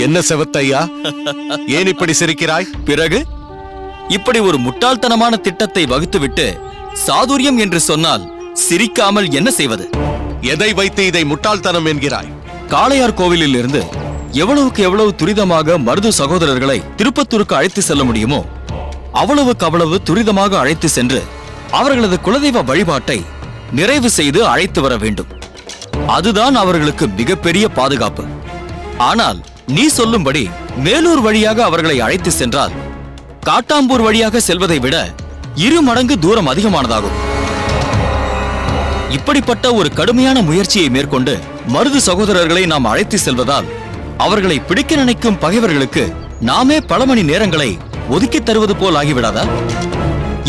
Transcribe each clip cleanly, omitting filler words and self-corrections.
என்ன செவத்தையா, ஏன் இப்படி சிரிக்கிறாய்? பிறகு இப்படி ஒரு முட்டாள்தனமான திட்டத்தை வகுத்துவிட்டு சாதுரியம் என்று சொன்னால் சிரிக்காமல் என்ன செய்வது? எதை வைத்து இதை முட்டாள்தனம் என்கிறாய்? காளையார் கோவிலில் இருந்து எவ்வளவுக்கு எவ்வளவு துரிதமாக மருது சகோதரர்களை திருப்பத்தூருக்கு அழைத்து செல்ல முடியுமோ அவ்வளவுக்கு அவ்வளவு துரிதமாக அழைத்து சென்று அவர்களது குலதெய்வ வழிபாட்டை நிறைவு செய்து அழைத்து வர வேண்டும். அதுதான் அவர்களுக்கு மிகப்பெரிய பாதுகாப்பு. ஆனால் நீ சொல்லும்படி மேலூர் வழியாக அவர்களை அழைத்து சென்றால் காட்டாம்பூர் வழியாக செல்வதை விட 2 மடங்கு தூரம் அதிகமானதாகும். இப்படிப்பட்ட ஒரு கடுமையான முயற்சியை மேற்கொண்டு மருது சகோதரர்களை நாம் அழைத்து செல்வதால் அவர்களை பிடிக்க நினைக்கும் பகைவர்களுக்கு நாமே பல மணி நேரங்களை ஒதுக்கித் தருவது போல் ஆகிவிடாதா?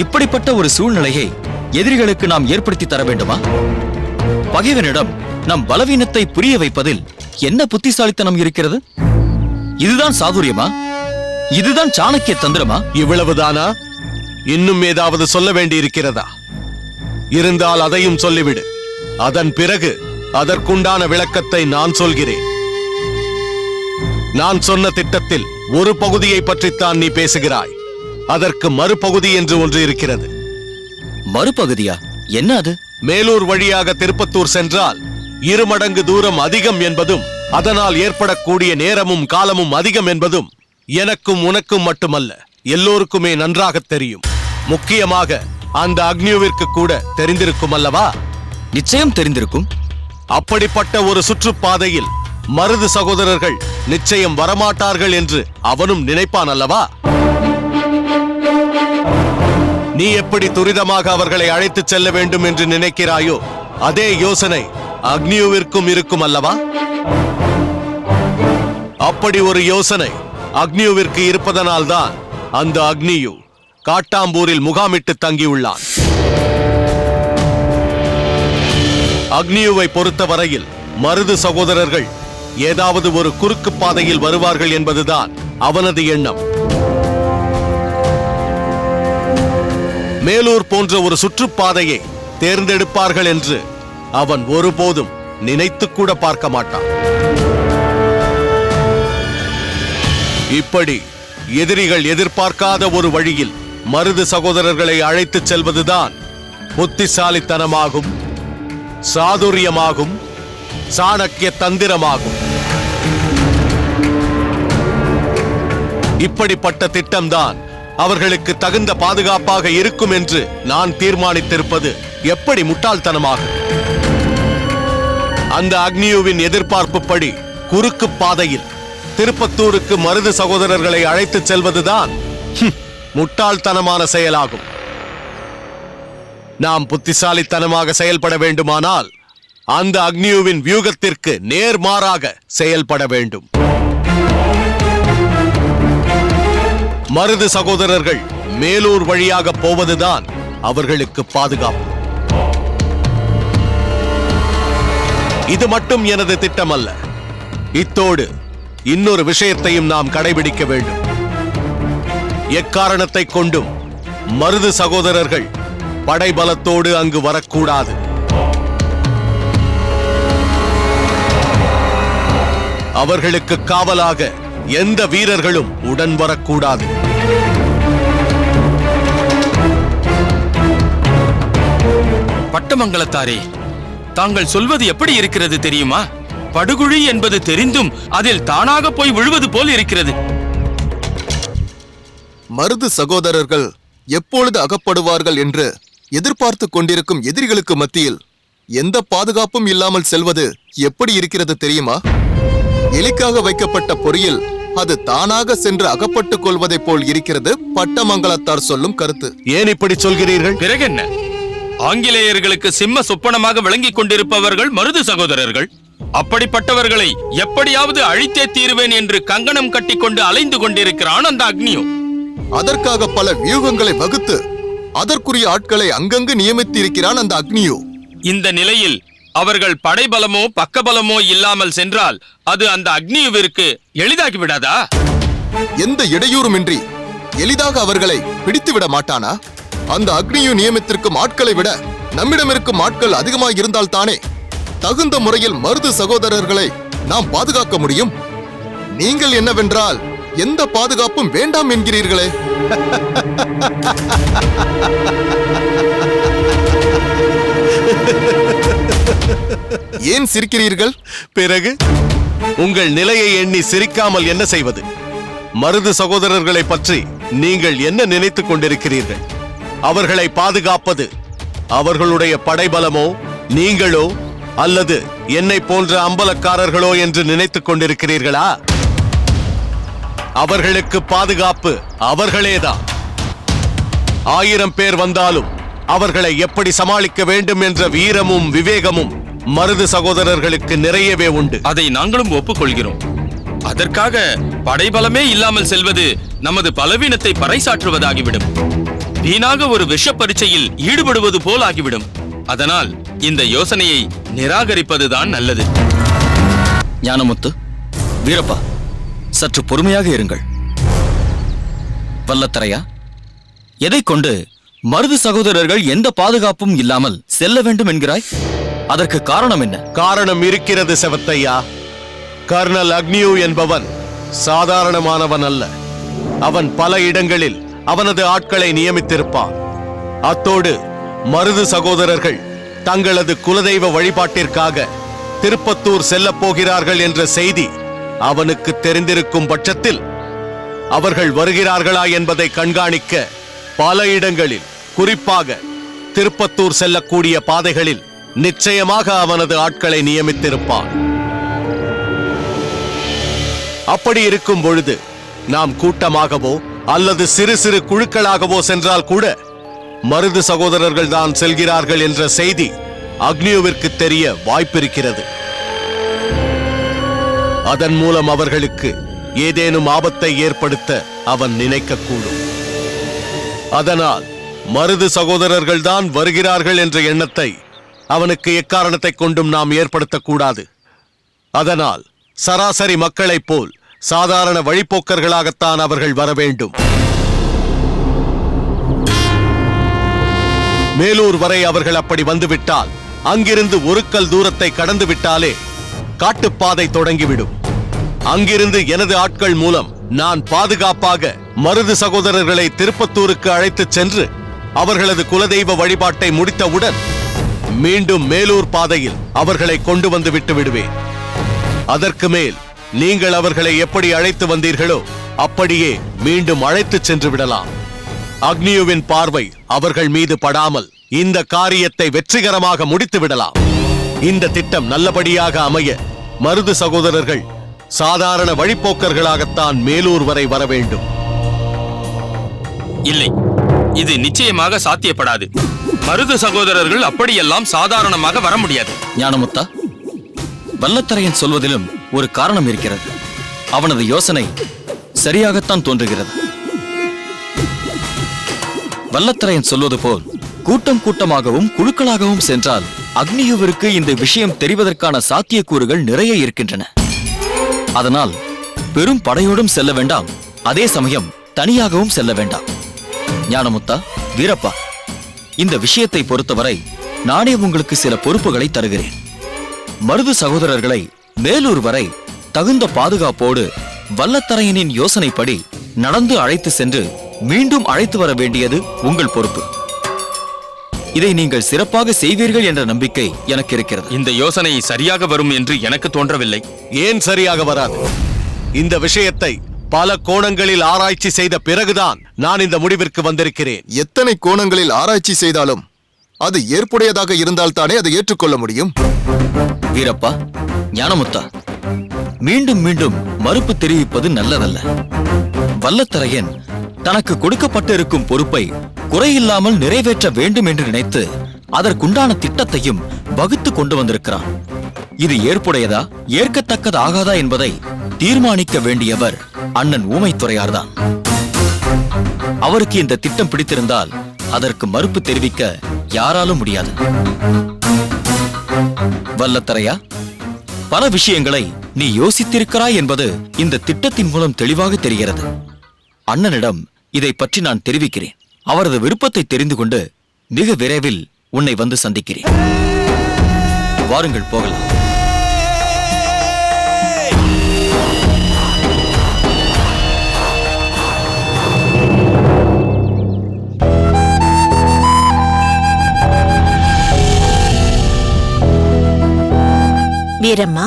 இப்படிப்பட்ட ஒரு சூழ்நிலையை எதிரிகளுக்கு நாம் ஏற்படுத்தி தர வேண்டுமா? பகைவனிடம் நம் பலவீனத்தை புரிய வைப்பதில் என்ன புத்திசாலித்தனம் இருக்கிறது? இதுதான் சாதுரியமா? இதுதான் சாணக்கிய தந்திரமா? இவ்வளவுதானா? இன்னும் ஏதாவது சொல்ல வேண்டியிருக்கிறதா? இருந்தால் அதையும் சொல்லிவிடு. அதன் பிறகு அதற்குண்டான விளக்கத்தை நான் சொல்கிறேன். நான் சொன்ன திட்டத்தில் ஒரு பகுதியை பற்றித்தான் நீ பேசுகிறாய். அதற்கு மறுபகுதி என்று ஒன்று இருக்கிறது. மறுபகுதியா? என்ன அது? மேலூர் வழியாக திருப்பத்தூர் சென்றால் 2 மடங்கு தூரம் அதிகம் என்பதும் அதனால் ஏற்படக்கூடிய நேரமும் காலமும் அதிகம் என்பதும் எனக்கும் உனக்கும் மட்டுமல்ல, எல்லோருக்குமே நன்றாக தெரியும். முக்கியமாக அந்த அக்னியுவிற்கு கூட தெரிந்திருக்கும் அல்லவா? நிச்சயம் தெரிந்திருக்கும். அப்படிப்பட்ட ஒரு சுற்றுப்பாதையில் மருது சகோதரர்கள் நிச்சயம் வரமாட்டார்கள் என்று அவனும் நினைப்பான் அல்லவா? நீ எப்படி துரிதமாக அவர்களை அழைத்துச் செல்ல வேண்டும் என்று நினைக்கிறாயோ அதே யோசனை அக்னியுவிற்கும் இருக்கும் அல்லவா? அப்படி ஒரு யோசனை அக்னியுவிற்கு இருப்பதனால்தான் அந்த அக்னியு காட்டாம்பூரில் முகாமிட்டு தங்கியுள்ளான். அக்னியுவை பொறுத்தவரையில் மருது சகோதரர்கள் ஏதாவது ஒரு குறுக்கு பாதையில் வருவார்கள் என்பதுதான் அவனது எண்ணம். மேலூர் போன்ற ஒரு சுற்றுப்பாதையை தேர்ந்தெடுப்பார்கள் என்று அவன் ஒருபோதும் நினைத்து கூட பார்க்க மாட்டான். இப்படி எதிரிகள் எதிர்பார்க்காத ஒரு வழியில் மருது சகோதரர்களை அழைத்துச் செல்வதுதான் புத்திசாலித்தனமாகும், சாதுரியமாகும், சாணக்கிய தந்திரமாகும். இப்படிப்பட்ட திட்டம்தான் அவர்களுக்கு தகுந்த பாதுகாப்பாக இருக்கும் என்று நான் தீர்மானித்திருப்பது எப்படி முட்டாள்தனமாகும்? அந்த அக்னியுவின் எதிர்பார்ப்புப்படி குறுக்கு பாதையில் திருப்பத்தூருக்கு மருது சகோதரர்களை அழைத்துச் செல்வதுதான் முட்டாள்தனமான செயலாகும். நாம் புத்திசாலித்தனமாக செயல்பட வேண்டுமானால் அந்த அக்னியுவின் வியூகத்திற்கு நேர்மாறாக செயல்பட வேண்டும். மருது சகோதரர்கள் மேலூர் வழியாக போவதுதான் அவர்களுக்கு பாதுகாப்பு. இது மட்டும் எனது திட்டம் அல்ல. இத்தோடு இன்னொரு விஷயத்தையும் நாம் கடைபிடிக்க வேண்டும். எக்காரணத்தை கொண்டும் மருது சகோதரர்கள் படைபலத்தோடு அங்கு வரக்கூடாது. அவர்களுக்கு காவலாக எந்த வீரர்களும் உடன் வரக்கூடாது. பட்டமங்கலத்தாரே, தாங்கள் சொல்வது எப்படி இருக்கிறது தெரியுமா? படுகுழி என்பது தெரிந்தும் அதில் தானாக போய் விழுவது போல் இருக்கிறது. மருது சகோதரர்கள் எப்பொழுது அகப்படுவார்கள் என்று எதிர்பார்த்து கொண்டிருக்கும் எதிரிகளுக்கு மத்தியில் எந்த பாதுகாப்பும் இல்லாமல் செல்வது எப்படி இருக்கிறது தெரியுமா? எலிக்காக வைக்கப்பட்ட பொறியில் அது தானாக சென்று அகப்பட்டுக் கொள்வதைப் போல் இருக்கிறது பட்டமங்கலத்தார் சொல்லும் கருத்து. ஏன் இப்படி சொல்கிறீர்கள்? பிறகென்ன? ஆங்கிலேயர்களுக்கு சிம்ம சொப்பனமாக விளங்கிக் கொண்டிருப்பவர்கள் மருது சகோதரர்கள். அப்படிப்பட்டவர்களை எப்படியாவது அழித்தே தீருவேன் என்று கங்கணம் கட்டிக்கொண்டு அலைந்து கொண்டிருக்கிறான் அந்த அக்னியோ. அதற்காக பல வியூகங்களை வகுத்து அதற்குரிய ஆட்களை அங்கங்கு நியமித்து இருக்கிறான் அந்த அக்னியோ. இந்த நிலையில் அவர்கள் படைபலமோ பக்கபலமோ இல்லாமல் சென்றால் அது அந்த அக்னியுவிற்கு எளிதாகி விடாதா? எந்த இடையூறுமின்றி எளிதாக அவர்களை பிடித்துவிட மாட்டானா? அந்த அக்னியு நியமித்திருக்கும் ஆட்களை விட நம்மிடம் இருக்கும் ஆட்கள் அதிகமாக இருந்தால் தானே தகுந்த முறையில் மருது சகோதரர்களை நாம் பாதுகாக்க முடியும். நீங்கள் என்னவென்றால் எந்த பாதுகாப்பும் வேண்டாம் என்கிறீர்களே. ஏன் சிரிக்கிறீர்கள்? பிறகு உங்கள் நிலையை எண்ணி சிரிக்காமல் என்ன செய்வது? மருது சகோதரர்களை பற்றி நீங்கள் என்ன நினைத்துக் கொண்டிருக்கிறீர்கள்? அவர்களை பாதுகாப்பது அவர்களுடைய படைபலமோ, நீங்களோ, அல்லது என்னை போன்ற அம்பலக்காரர்களோ என்று நினைத்துக் கொண்டிருக்கிறீர்களா? அவர்களுக்கு பாதுகாப்பு அவர்களேதான். 1000 பேர் வந்தாலும் அவர்களை எப்படி சமாளிக்க வேண்டும் என்ற வீரமும் விவேகமும் மருது சகோதரர்களுக்கு நிறையவே உண்டு. அதை நாங்களும் ஒப்புக்கொள்கிறோம். அதற்காக படைபலமே இல்லாமல் செல்வது நமது பலவீனத்தை பறைசாற்றுவதாகிவிடும். வீணாக ஒரு விஷ பரீட்சையில் ஈடுபடுவது போல் ஆகிவிடும். அதனால் இந்த யோசனையை நிராகரிப்பதுதான் நல்லது. ஞானமுத்து, வீரப்பா, சற்று பொறுமையாக இருங்கள். வல்லத்தரையா, எதைக் கொண்டு மருது சகோதரர்கள் எந்த பாதுகாப்பும் இல்லாமல் செல்ல வேண்டும் என்கிறாய்? அதற்கு காரணம் என்ன? காரணம் இருக்கிறது செவத்தையா. கர்னல் அக்னியூ என்பவன் சாதாரணமானவன் அல்ல. அவன் பல இடங்களில் அவனது ஆட்களை நியமித்திருப்பான். அத்தோடு மருது சகோதரர்கள் தங்களது குலதெய்வ வழிபாட்டிற்காக திருப்பத்தூர் செல்லப் போகிறார்கள் என்ற செய்தி அவனுக்கு தெரிந்திருக்கும் பட்சத்தில் அவர்கள் வருகிறார்களா என்பதை கண்காணிக்க பல இடங்களில், குறிப்பாக திருப்பத்தூர் செல்லக்கூடிய பாதைகளில் நிச்சயமாக அவனது ஆட்களை நியமித்திருப்பான். அப்படி இருக்கும் பொழுது நாம் கூட்டமாகவோ அல்லது சிறு சிறு குழுக்களாகவோ சென்றால் கூட மருது சகோதரர்கள் தான் செல்கிறார்கள் என்ற செய்தி அக்னியுவிற்கு தெரிய வாய்ப்பிருக்கிறது. அதன் மூலம் அவர்களுக்கு ஏதேனும் ஆபத்தை ஏற்படுத்த அவன் நினைக்கக்கூடும். அதனால் மருது சகோதரர்கள் தான் வருகிறார்கள் என்ற எண்ணத்தை அவனுக்கு எக்காரணத்தை கொண்டும் நாம் ஏற்படுத்தக்கூடாது. அதனால் சராசரி மக்களைப் போல் சாதாரண வழிப்போக்கர்களாகத்தான் அவர்கள் வர வேண்டும். மேலூர் வரை அவர்கள் அப்படி வந்துவிட்டால் அங்கிருந்து ஒரு கல் தூரத்தை கடந்து விட்டாலே காட்டுப்பாதை தொடங்கிவிடும். அங்கிருந்து எனது ஆட்கள் மூலம் நான் பாதுகாப்பாக மருது சகோதரர்களை திருப்பத்தூருக்கு அழைத்துச் சென்று அவர்களது குலதெய்வ வழிபாட்டை முடித்தவுடன் மீண்டும் மேலூர் பாதையில் அவர்களை கொண்டு வந்து விட்டு விடுவேன். அதற்கு மேல் நீங்கள் அவர்களை எப்படி அழைத்து வந்தீர்களோ அப்படியே மீண்டும் அழைத்துச் சென்று விடலாம். அக்னியுவின் பார்வை அவர்கள் மீது படாமல் இந்த காரியத்தை வெற்றிகரமாக முடித்து விடலாம். இந்த திட்டம் நல்லபடியாக அமைய மருது சகோதரர்கள் சாதாரண வழிப்போக்கர்களாகத்தான் மேலூர் வரை வர வேண்டும். இல்லை, இது நிச்சயமாக சாத்தியப்படாது. மருது சகோதரர்கள் அப்படியெல்லாம் சாதாரணமாக வர முடியாது. ஞானமுத்தா, வல்லத்தரையன் சொல்வதிலும் ஒரு காரணம் இருக்கிறது. அவனது யோசனை சரியாகத்தான் தோன்றுகிறது. வல்லத்தரையன் சொல்வது போல் கூட்டம் கூட்டமாகவும் குழுக்களாகவும் சென்றால் அக்னியுவிற்கு இந்த விஷயம் தெரிவதற்கான சாத்தியக்கூறுகள் நிறைய இருக்கின்றன. அதனால் பெரும் படையோடும் செல்ல வேண்டாம், அதே சமயம் தனியாகவும் செல்ல வேண்டாம். ஞானமுத்தா, வீரப்பா, இந்த விஷயத்தை பொறுத்தவரை நானே உங்களுக்கு சில பொறுப்புகளை தருகிறேன். மருது சகோதரர்களை மேலூர் வரை தகுந்த பாதுகாப்போடு வல்லத்தரையனின் யோசனைப்படி நடந்து அழைத்து சென்று மீண்டும் அழைத்து வர வேண்டியது உங்கள் பொறுப்பு. இதை நீங்கள் சிறப்பாக செய்வீர்கள் என்ற நம்பிக்கை எனக்கு இருக்கிறது. இந்த யோசனை சரியாக வரும் என்று எனக்கு தோன்றவில்லை. ஏன் சரியாக வராது? இந்த விஷயத்தை பல கோணங்களில் ஆராய்ச்சி செய்த பிறகுதான் நான் இந்த முடிவிற்கு வந்திருக்கிறேன். எத்தனை கோணங்களில் ஆராய்ச்சி செய்தாலும் அது ஏற்புடையதாக இருந்தால் தானே அதை ஏற்றுக்கொள்ள முடியும். வீரப்பா, ஞானமுத்தா, மீண்டும் மீண்டும் மறுப்பு தெரிவிப்பது நல்லதல்ல. வல்லத்தரையன் தனக்கு கொடுக்கப்பட்டிருக்கும் பொறுப்பை குறையில்லாமல் நிறைவேற்ற வேண்டும் என்று நினைத்து அதற்குண்டான திட்டத்தையும் வகுத்து கொண்டு வந்திருக்கிறான். இது ஏற்புடையதா ஏற்கத்தக்கது ஆகாதா என்பதை தீர்மானிக்க வேண்டியவர் அண்ணன் ஊமைத்துறையார்தான். அவருக்கு இந்த திட்டம் பிடித்திருந்தால் அதற்கு மறுப்பு தெரிவிக்க யாராலும் முடியாது. வல்லத்தரையா, பல விஷயங்களை நீ யோசித்திருக்கிறாய் என்பது இந்த திட்டத்தின் மூலம் தெளிவாக தெரிகிறது. அண்ணனிடம் இதை பற்றி நான் தெரிவிக்கிறேன். அவரது விருப்பத்தை தெரிந்து கொண்டு மிக விரைவில் உன்னை வந்து சந்திக்கிறேன். வாருங்கள் போகலாம். வீரம்மா,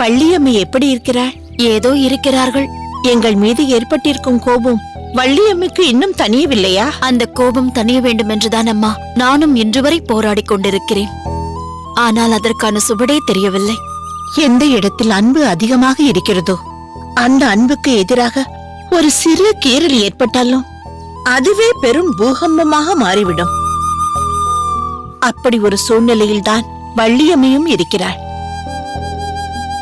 வள்ளியம்மை எப்படி இருக்கிறாள்? ஏதோ இருக்கிறார்கள். எங்கள் மீது ஏற்பட்டிருக்கும் கோபம் வள்ளியம்மைக்கு இன்னும் தணியவில்லையா? அந்த கோபம் தணிய வேண்டும் என்றுதான் அம்மா நானும் இன்று வரை போராடிக் கொண்டிருக்கிறேன். ஆனால் அதற்கான சுவடே தெரியவில்லை. எந்த இடத்தில் அன்பு அதிகமாக இருக்கிறதோ அந்த அன்புக்கு எதிராக ஒரு சிறு கீறல் ஏற்பட்டாலும் அதுவே பெரும் பூகம்பமாக மாறிவிடும். அப்படி ஒரு சூழ்நிலையில்தான் வள்ளியம்மையும் இருக்கிறாள்.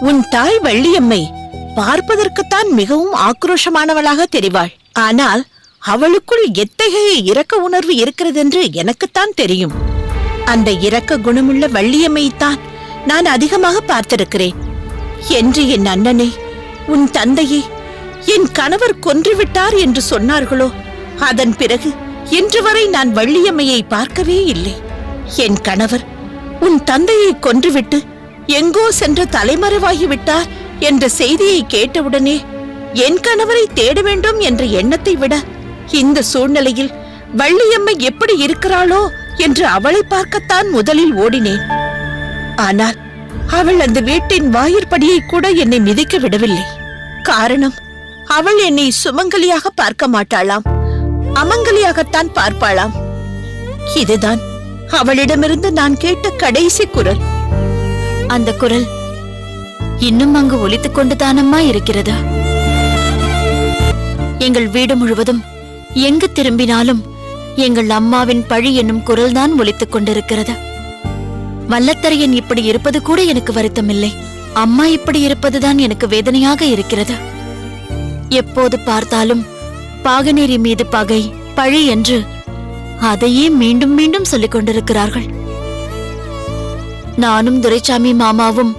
உன் தாய் வள்ளியம்மை பார்ப்பதற்குத்தான் மிகவும் ஆக்ரோஷமானவளாக தெரிவாள். ஆனால் அவளுக்குள் எத்தகைய இரக்க உணர்வு இருக்கிறதென்று எனக்குத்தான் தெரியும். அந்த இரக்க குணமுள்ள வள்ளியம்மைத்தான் நான் அதிகமாக பார்த்திருக்கிறேன். என்று என் அண்ணனை, உன் தந்தையை என் கணவர் கொன்றுவிட்டார் என்று சொன்னார்களோ அதன் பிறகு இன்று வரை நான் வள்ளியம்மையை பார்க்கவே இல்லை. என் கணவர் உன் தந்தையை கொன்றுவிட்டு எங்கோ சென்று தலைமறைவாகிவிட்டார் என்ற செய்தியை கேட்டவுடனே என் கணவரை தேட வேண்டும் என்ற எண்ணத்தை விட இந்த சூழ்நிலையில் வள்ளியம்மை எப்படி இருக்கிறாளோ என்று அவளை பார்க்கத்தான் முதலில் ஓடினேன். ஆனால் அவள் அந்த வீட்டின் வாயிற்படியை கூட என்னை மிதிக்க விடவில்லை. காரணம், அவள் என்னை சுமங்கலியாக பார்க்க மாட்டாளாம், அமங்கலியாகத்தான் பார்ப்பாளாம். இதுதான் அவளிடமிருந்து நான் கேட்ட கடைசி குரல். அந்த குரல் இன்னும் அங்கு ஒலித்துக் கொண்டுதானம்மா இருக்கிறது. எங்கள் வீடு முழுவதும் எங்கு திரும்பினாலும் எங்கள் அம்மாவின் பழி என்னும் குரல்தான் ஒலித்துக் கொண்டிருக்கிறது. வல்லத்தரையன் இப்படி இருப்பது கூட எனக்கு வருத்தமில்லை. அம்மா இப்படி இருப்பதுதான் எனக்கு வேதனையாக இருக்கிறது. எப்போது பார்த்தாலும் பாகனேரி மீது பகை, பழி என்று அதையே மீண்டும் மீண்டும் சொல்லிக் கொண்டிருக்கிறார்கள். நானும் துரைசாமி மாமாவும்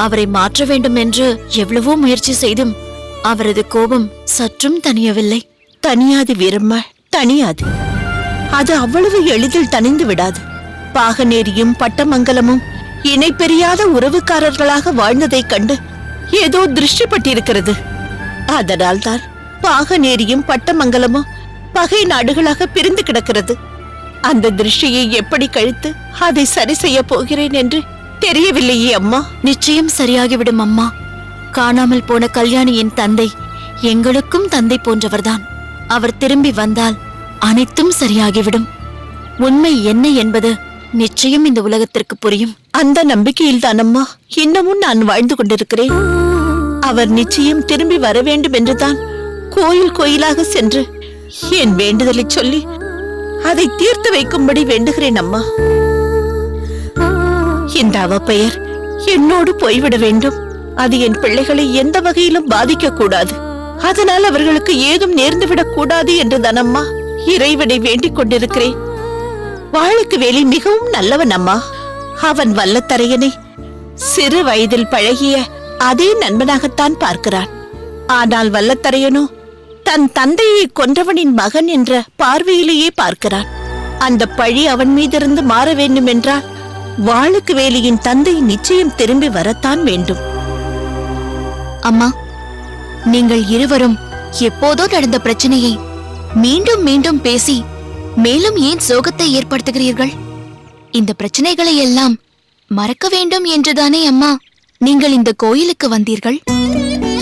அவரை மாற்ற வேண்டும் என்று எவ்வளவோ முயற்சி செய்தும் அவரது கோபம் சற்றும் தணியவில்லை. தனியாது வீரம்மா, தனியாது. அது அவ்வளவு எளிதில் தணிந்து விடாது. பாகனேரியும் பட்டமங்கலமும் இணை பெரியாத உறவுக்காரர்களாக வாழ்ந்ததைக் கண்டு ஏதோ திருஷ்டிப்பட்டிருக்கிறது. அதனால்தான் பாகனேரியும் பட்டமங்கலமும் பகை நாடுகளாக பிரிந்து கிடக்கிறது. அந்த திருஷ்டியை எப்படி கழித்து அதை சரி செய்ய போகிறேன் என்று தெரியவில்லையே அம்மா. நிச்சயம் சரியாகிவிடும் அம்மா. காணாமல் போன கல்யாணியின் தந்தை எங்களுக்கும் தந்தை போன்றவர்தான். அவர் திரும்பி வந்தால் அனைத்தும் சரியாகிவிடும். உண்மை என்ன என்பது நிச்சயம் இந்த உலகத்திற்கு புரியும். அந்த நம்பிக்கையில் தான் அம்மா இன்னமும் நான் வாழ்ந்து கொண்டிருக்கிறேன். அவர் நிச்சயம் திரும்பி வர வேண்டும் என்றுதான் கோயில் கோயிலாக சென்று என் வேண்டுதலை சொல்லி அதை தீர்த்து வைக்கும்படி வேண்டுகிறேன் அம்மா. இந்த அவப்பெயர் என்னோடு போய்விட வேண்டும். அது என் பிள்ளைகளை எந்த வகையிலும் பாதிக்க கூடாது. அதனால் அவர்களுக்கு ஏதும் நேர்ந்துவிடக் கூடாது என்றுதான் அம்மா இறைவனை வேண்டிக் கொண்டிருக்கிறேன். வாளுக்கு வேலி மிகவும் நல்லவன் அம்மா. அவன் வல்லத்தரையனை சிறு வயதில் பழகிய அதே நண்பனாகத்தான் பார்க்கிறான். ஆனால் வல்லத்தரையனோ தன் தந்தையை கொன்றவனின் மகன் என்ற பார்வையிலேயே பார்க்கிறான். அந்த பழி அவன் மீதிருந்து மாற வேண்டும் என்றால் வாளுக்கு வேலியின் தந்தை நிச்சயம் திரும்பி வரத்தான் வேண்டும். அம்மா, நீங்கள் இருவரும் எப்போதோ நடந்த பிரச்சனையை மீண்டும் மீண்டும் பேசி மேலும் ஏன் சோகத்தை ஏற்படுத்துகிறீர்கள்? இந்த பிரச்சனைகளை எல்லாம் மறக்க வேண்டும் என்றுதானே அம்மா நீங்கள் இந்த கோயிலுக்கு வந்தீர்கள்.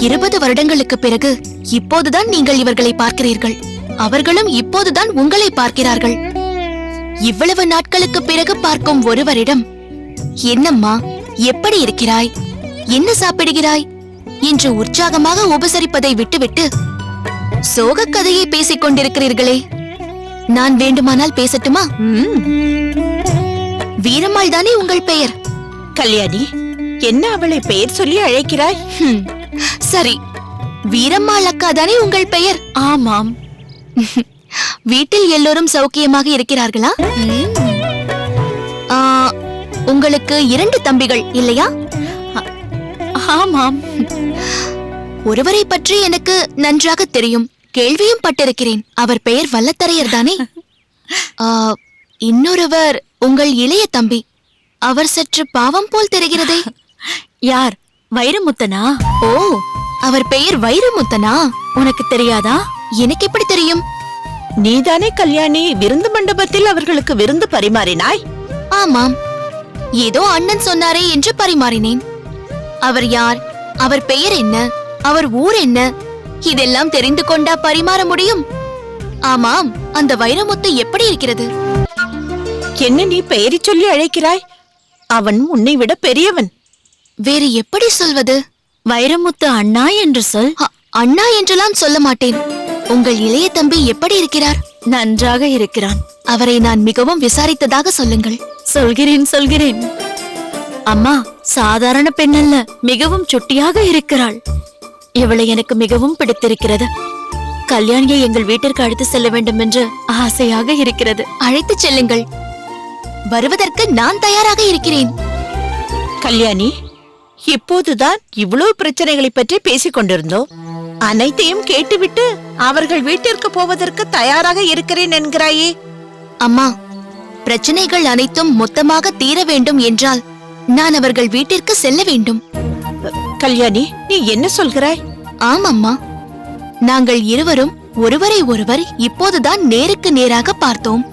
20 வருடங்களுக்கு பிறகு இப்போதுதான் நீங்கள் இவர்களை பார்க்கிறீர்கள். அவர்களும் இப்போதுதான் உங்களை பார்க்கிறார்கள். இவ்வளவு நாட்களுக்கு பிறகு பார்க்கும் ஒருவரிடம் என்னம்மா, எப்படி இருக்கிறாய், என்ன சாப்பிடுகிறாய் என்று உற்சாகமாக உபசரிப்பதை விட்டுவிட்டு சோக கதையை பேசிக் கொண்டிருக்கிறீர்களே. நான் வேண்டுமானால் பேசட்டுமா? வீரம்மாள் தானே உங்கள் பெயர்? கல்யாணி, என்ன அவளை பெயர் சொல்லி அழைக்கிறாய்? சரி, வீரம்மாள் அக்கா தானே உங்கள் பெயர்? ஆமாம். வீட்டில் எல்லோரும் சௌக்கியமாக இருக்கிறார்களா? உங்களுக்கு 2 தம்பிகள் இல்லையா? ஆமாம். ஒருவரை பற்றி எனக்கு நன்றாக தெரியும். கேள்வியும் பட்டிருக்கிறேன். அவர் பெயர் வல்லத்தரையர் தானே? இன்னொருவர் உங்கள் இளைய தம்பி. அவர் சற்று பாவம் போல் தெரிகிறதே. யார்? வைரமுத்தனா? ஓ, அவர் பெயர் வைரமுத்தனா? உனக்கு தெரியாதா? எனக்கு எப்படி தெரியும்? நீதானே கல்யாணி விருந்து மண்டபத்தில் அவர்களுக்கு விருந்து பரிமாறினாய்? ஆமாம், ஏதோ அண்ணன் சொன்னாரே என்று பரிமாறினேன். அவர் யார், அவர் பெயர் என்ன, அவர் ஊர் என்ன, இதெல்லாம் தெரிந்து கொண்டா பரிமாற முடியும்? ஆமாம், அந்த வைரமுத்து எப்படி இருக்கிறது? என்ன நீ பெயரை சொல்லி அழைக்கிறாய்? அவன் உன்னை விட பெரியவன். வேறு எப்படி சொல்வது? வைரமுத்து அண்ணா என்று சொல். அண்ணா என்றெல்லாம் சொல்ல மாட்டேன். உங்கள் இளைய தம்பி எப்படி இருக்கிறார்? நன்றாக இருக்கிறான். அவரை நான் மிகவும் விசாரித்ததாக சொல்லுங்கள். சொல்கிறேன். அம்மா சாதாரண பெண் அல்ல, மிகவும் சுட்டியாக இருக்கிறாள். இவளை எனக்கு மிகவும் பிடித்திருக்கிறது. கல்யாணியை எங்கள் வீட்டிற்கு அழைத்து செல்ல வேண்டும் என்று ஆசையாக இருக்கிறது. அழைத்து செல்லுங்கள். வருவதற்கு நான் தயாராக இருக்கிறேன். கல்யாணி, இப்போதுதான் இவ்வளவு பிரச்சனைகளை பற்றி பேசிக் கொண்டிருந்தோம். அனைத்தையும் கேட்டுவிட்டு அவர்கள் வீட்டிற்கு போவதற்கு தயாராக இருக்கிறேன் என்கிறாயே. அம்மா, பிரச்சனைகள் அனைத்தும் மொத்தமாக தீர வேண்டும் என்றால் நான் அவர்கள் வீட்டிற்கு செல்ல வேண்டும். கல்யாணி, நீ என்ன சொல்கிறாய்? ஆமம்மா, நாங்கள் இருவரும் ஒருவரை ஒருவர் இப்போதுதான் நேருக்கு நேராக பார்த்தோம்.